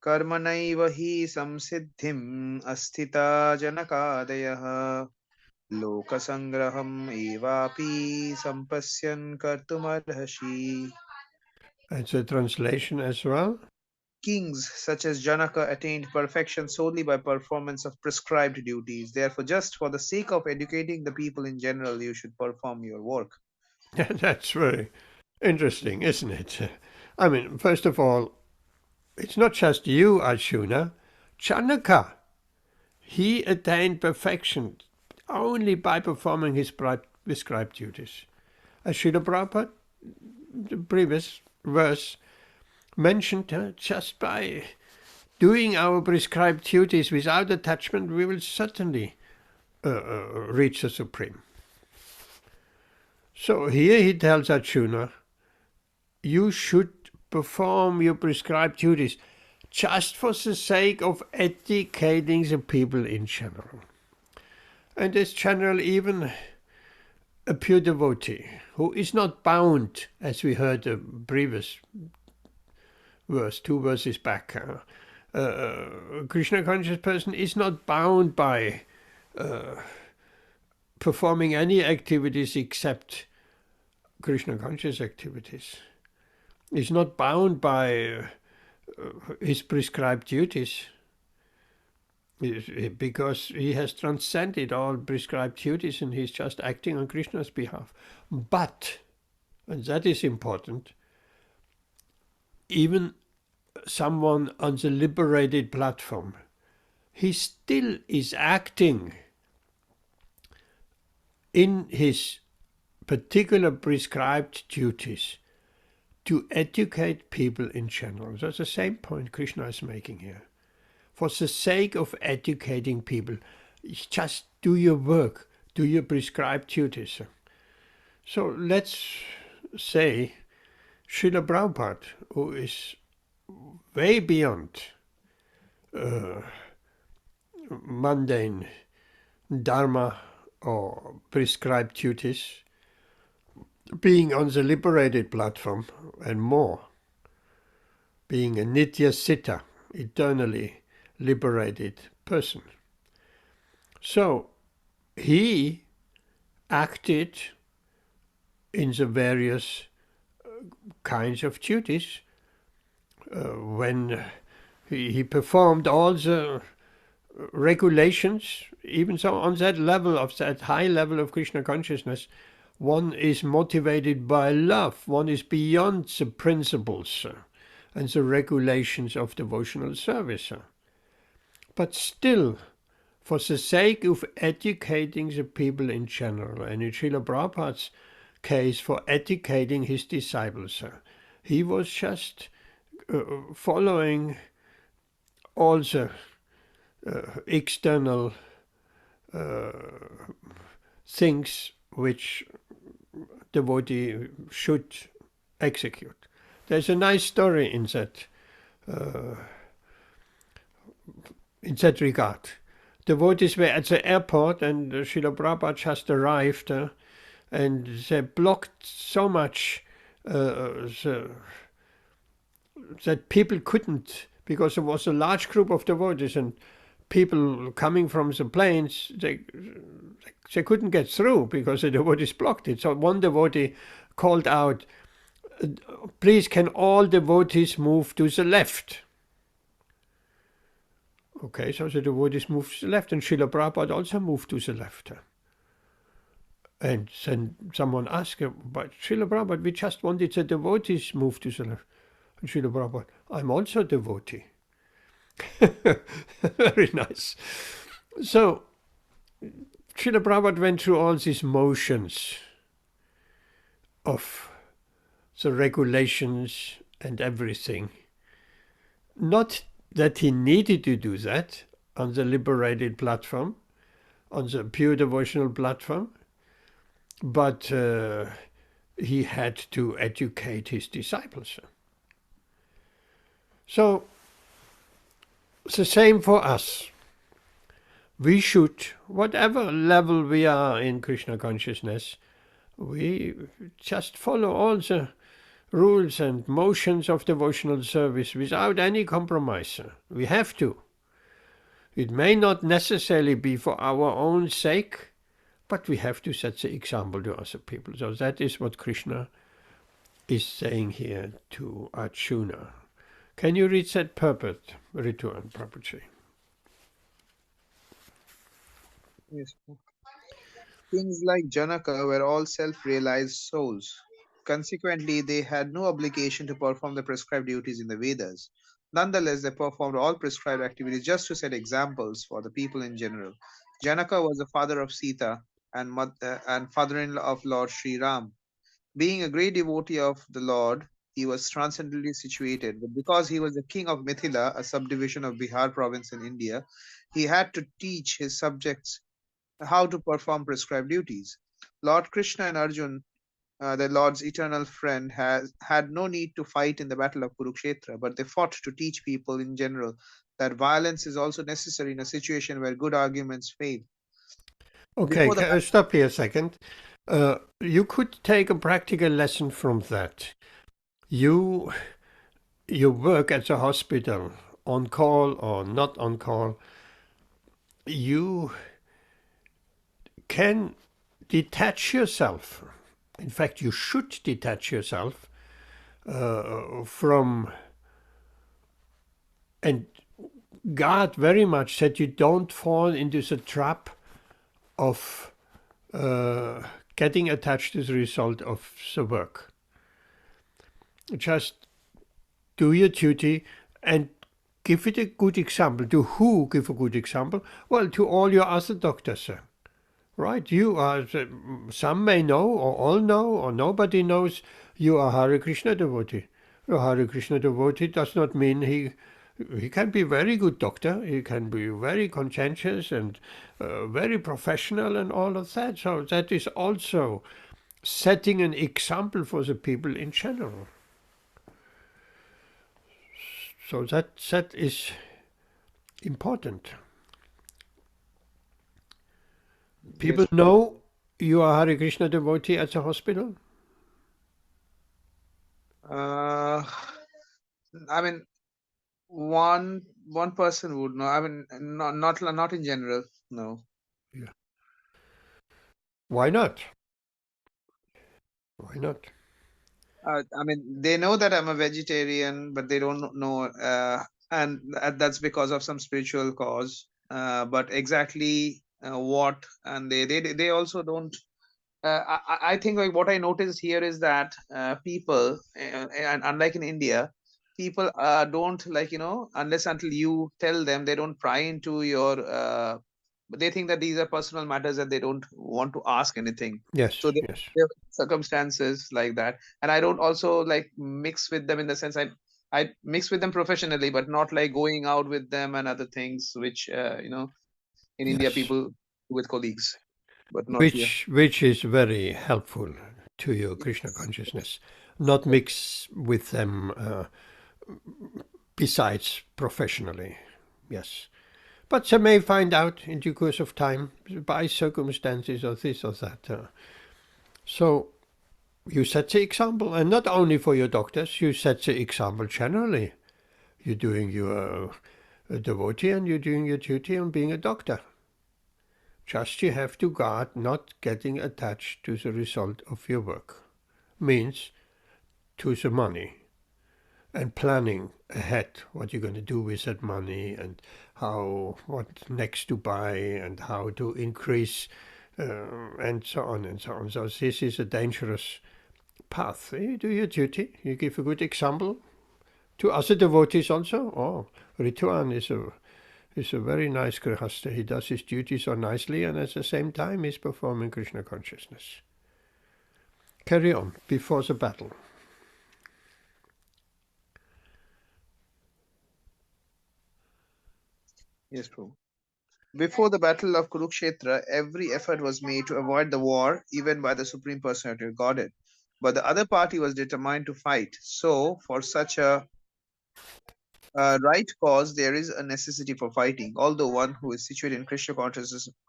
कर्मणैव हि संसिद्धिम् अस्थिता जनकादयः लोकसङ्ग्रहम् एवापि सम्पश्यन् कर्तुमर्हसि. That's a translation as well. Kings such as Janaka attained perfection solely by performance of prescribed duties. Therefore, just for the sake of educating the people in general, you should perform your work. That's very interesting, isn't it? I mean, first of all, it's not just you, Arjuna. Janaka, he attained perfection only by performing his prescribed duties. As Srila Prabhupada, the previous verse, mentioned, just by doing our prescribed duties without attachment, we will certainly reach the Supreme. So here he tells Arjuna, you should perform your prescribed duties just for the sake of educating the people in general. And this general, even a pure devotee, who is not bound, as we heard the previous verse, 2 verses back, a Krishna conscious person is not bound by performing any activities except Krishna conscious activities. Is not bound by his prescribed duties, because he has transcended all prescribed duties and he's just acting on Krishna's behalf. But, and that is important, even someone on the liberated platform, he still is acting in his particular prescribed duties to educate people in general. That's the same point Krishna is making here. For the sake of educating people, just do your work, do your prescribed duties. So let's say Srila Prabhupada, who is way beyond mundane dharma or prescribed duties, being on the liberated platform and more, being a nitya siddha, eternally liberated person. So he acted in the various kinds of duties when he performed all the regulations, even so on that level, of that high level of Krishna consciousness, one is motivated by love, one is beyond the principles and the regulations of devotional service. But still, for the sake of educating the people in general, and in Srila Prabhupada's case, for educating his disciples, he was just following all the external things which devotee should execute. There's a nice story in that regard. Devotees were at the airport and Srila Prabhupada just arrived and they blocked so much that people couldn't, because there was a large group of devotees and people coming from the planes, they couldn't get through because the devotees blocked it. So one devotee called out, "Please, can all devotees move to the left?" Okay, so the devotees moved to the left, and Srila Prabhupada also moved to the left. And then someone asked him, "But Srila Prabhupada, we just wanted the devotees move to the left." And Srila Prabhupada, "I'm also a devotee." Very nice. So Srila Prabhupada went through all these motions of the regulations and everything. Not that he needed to do that on the liberated platform, on the pure devotional platform, but he had to educate his disciples. So, the same for us. We should, whatever level we are in Krishna consciousness, we just follow all the rules and motions of devotional service without any compromise. We have to. It may not necessarily be for our own sake, but we have to set the example to other people. So that is what Krishna is saying here to Arjuna. Can you read that purport, Ritu and Prabhuji? Yes. Kings like Janaka were all self-realized souls. Consequently, they had no obligation to perform the prescribed duties in the Vedas. Nonetheless, they performed all prescribed activities just to set examples for the people in general. Janaka was the father of Sita and father-in-law of Lord Sri Ram. Being a great devotee of the Lord, he was transcendently situated, but because he was the king of Mithila, a subdivision of Bihar province in India, he had to teach his subjects how to perform prescribed duties. Lord Krishna and Arjun, the Lord's eternal friend, had no need to fight in the battle of Kurukshetra, but they fought to teach people in general that violence is also necessary in a situation where good arguments fail. Okay, stop here a second. You could take a practical lesson from that. You work at the hospital, on call or not on call. You can detach yourself. In fact, you should detach yourself from, and God very much said you don't fall into the trap of getting attached to the result of the work. Just do your duty, and give it a good example. To who give a good example? Well, to all your other doctors, right? You are, some may know, or all know, or nobody knows you are Hare Krishna devotee. A Hare Krishna devotee does not mean he can be very good doctor, he can be very conscientious and very professional and all of that. So that is also setting an example for the people in general. So that is important. People Yes. know you are Hare Krishna devotee at the hospital? I mean, one person would know. I mean, not in general. No. Why not? Why not? I mean, they know that I'm a vegetarian, but they don't know, and that's because of some spiritual cause. But exactly what, and they also don't. I think like what I noticed here is that people, and unlike in India, people don't, like, unless until you tell them, they don't pry into your. They think that these are personal matters and they don't want to ask anything. Yes, So yes. there are circumstances like that, and I don't also like mix with them in the sense I mix with them professionally, but not like going out with them and other things, which in India Yes. people do with colleagues, but not here. Which is very helpful to your Krishna consciousness. Not mix with them besides professionally. Yes. But they may find out in due course of time by circumstances or this or that. So you set the example, and not only for your doctors, you set the example generally. You're doing your devotee and you're doing your duty on being a doctor. Just you have to guard not getting attached to the result of your work. Means to the money. And planning ahead what you're going to do with that money and what next to buy and how to increase and so on and so on. So this is a dangerous path. You do your duty. You give a good example to other devotees also. Oh, Rituan is a very nice grihastha. He does his duty so nicely and at the same time he's performing Krishna consciousness. Carry on before the battle. Yes, Prabhu. Before the battle of Kurukshetra, every effort was made to avoid the war, even by the Supreme Personality of Godhead. But the other party was determined to fight. So, for such a right cause, there is a necessity for fighting. Although one who is situated in Krishna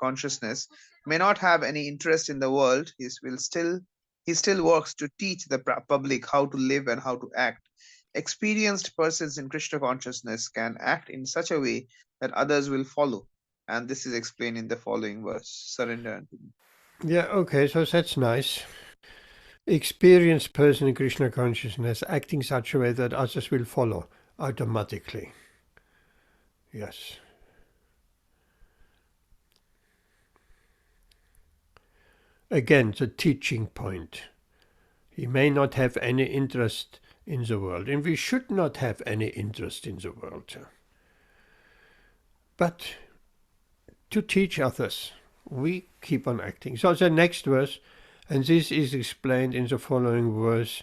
consciousness may not have any interest in the world, he still works to teach the public how to live and how to act. Experienced persons in Krishna consciousness can act in such a way that others will follow. And this is explained in the following verse. Surrender unto me. Yeah, okay, so that's nice. Experienced person in Krishna consciousness acting such a way that others will follow automatically. Yes. Again, the teaching point. He may not have any interest in the world, and we should not have any interest in the world. But to teach others, we keep on acting. So the next verse, and this is explained in the following verse,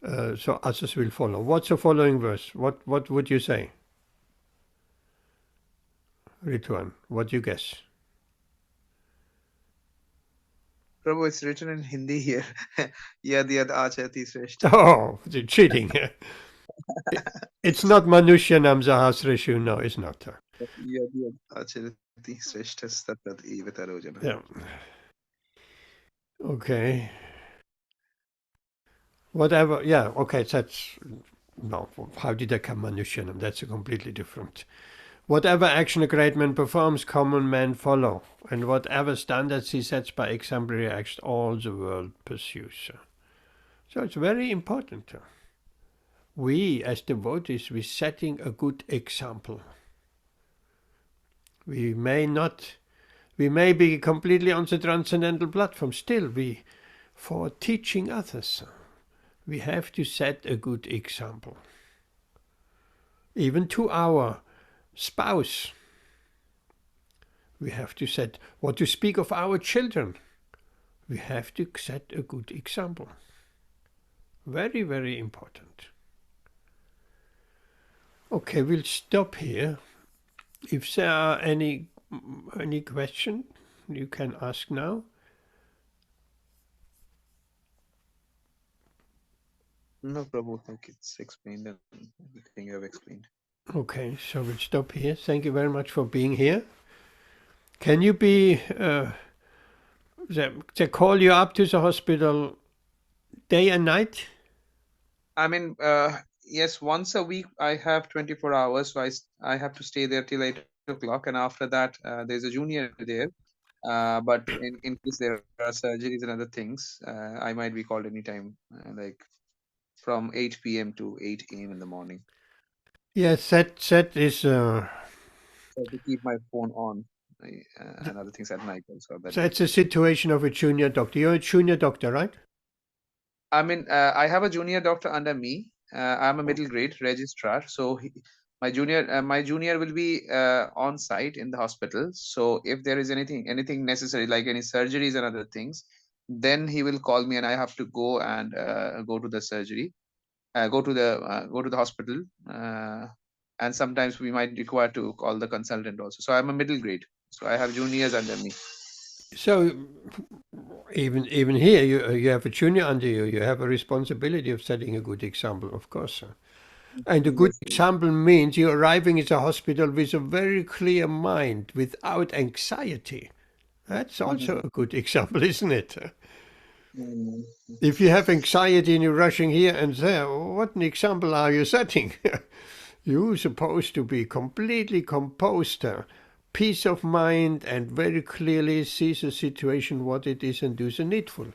so others will follow. What's the following verse? What would you say? Rituan, what do you guess? Prabhu, it's written in Hindi here. Yad yad achati sreshta. Oh, the cheating. It's not Manushyanam Sahasreshu, no, it's not. Yad yad achati sreshta tatat eva tarojana. Yeah. Okay. Whatever, yeah, okay, that's, no, how did I come Manushyanam? That's a completely different. Whatever action a great man performs, common men follow, and whatever standards he sets by exemplary acts, all the world pursues. So it's very important. We, as devotees, we're setting a good example. We may be completely on the transcendental platform, still for teaching others, we have to set a good example. even to our spouse. We have to set, what to speak of our children. We have to set a good example. Very, very important. Okay, we'll stop here. If there are any question, you can ask now. No, Prabhu, I think it's explained and everything you have explained. Okay, so we'll stop here. Thank you very much for being here. Can you be, they call you up to the hospital day and night? I mean, yes, once a week I have 24 hours, so I have to stay there till 8 o'clock, and after that there's a junior there. But in case there are surgeries and other things, I might be called anytime, like from 8 p.m. to 8 a.m. in the morning. Yes, that is. So to keep my phone on and other things at night also. That's a situation of a junior doctor. You're a junior doctor, right? I mean, I have a junior doctor under me. I'm a middle grade registrar, so my junior will be on site in the hospital. So if there is anything necessary, like any surgeries and other things, then he will call me, and I have to go and go to the surgery, go to the hospital, and sometimes we might require to call the consultant also. So I'm a middle grade, so I have juniors under me. So even here, you have a junior under you. You have a responsibility of setting a good example, of course. And a good example means you're arriving at the hospital with a very clear mind, without anxiety. That's also a good example, isn't it? If you have anxiety and you're rushing here and there, what an example are you setting? You're supposed to be completely composed, peace of mind, and very clearly see the situation, what it is, and do the needful.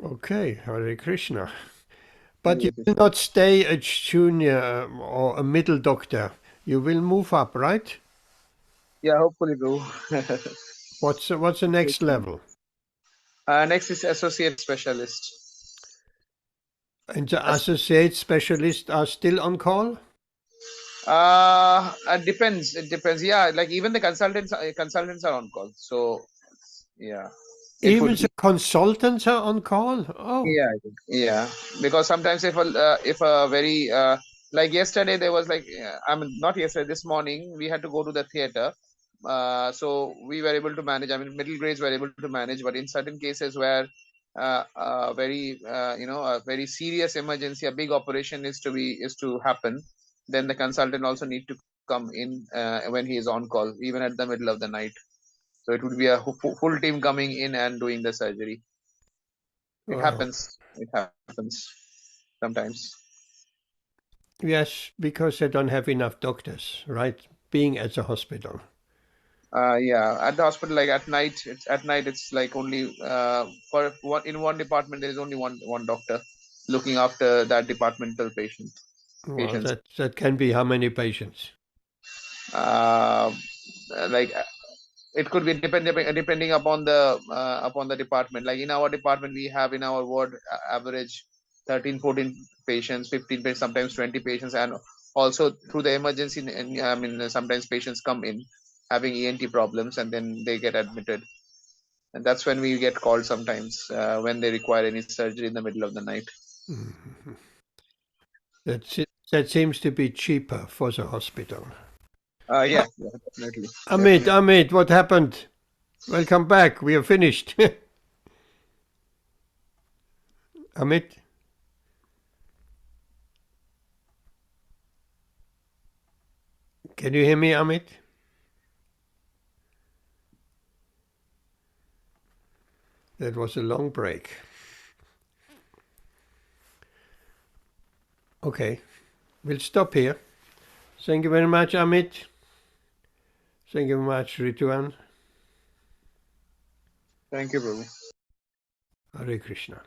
Okay, Hare Krishna. But you will not stay a junior or a middle doctor. You will move up, right? Yeah, hopefully, bro. What's the next level? Next is associate specialist. And the associate specialists are still on call? It depends. It depends. Yeah, like even the consultants are on call. So yeah. Even the consultants are on call? Oh. Yeah, I think. Yeah, because sometimes if a very like yesterday there was like I mean not yesterday, this morning we had to go to the theater. So we were able to manage. I mean, middle grades were able to manage, but in certain cases where very a very serious emergency, a big operation is to happen, then the consultant also need to come in when he is on call, even at the middle of the night. So it would be a full team coming in and doing the surgery. It happens. It happens sometimes. Yes, because they don't have enough doctors, right? Being at the hospital. Yeah, at the hospital, like at night, it's like only in one department there is only one doctor looking after that departmental patients. Well, that can be how many patients? Like it could be depending upon the department. Like in our department, we have in our ward average 13, 14 patients, 15 patients, sometimes 20 patients, and also through the emergency. I mean, sometimes patients come in having ENT problems, and then they get admitted, and that's when we get called sometimes when they require any surgery in the middle of the night. Mm-hmm. That seems to be cheaper for the hospital. Yeah, definitely. Amit, what happened? Welcome back. We are finished. Amit? Can you hear me, Amit? That was a long break. Okay, we'll stop here. Thank you very much, Amit. Thank you very much, Rituan. Thank you, Prabhu. Hare Krishna.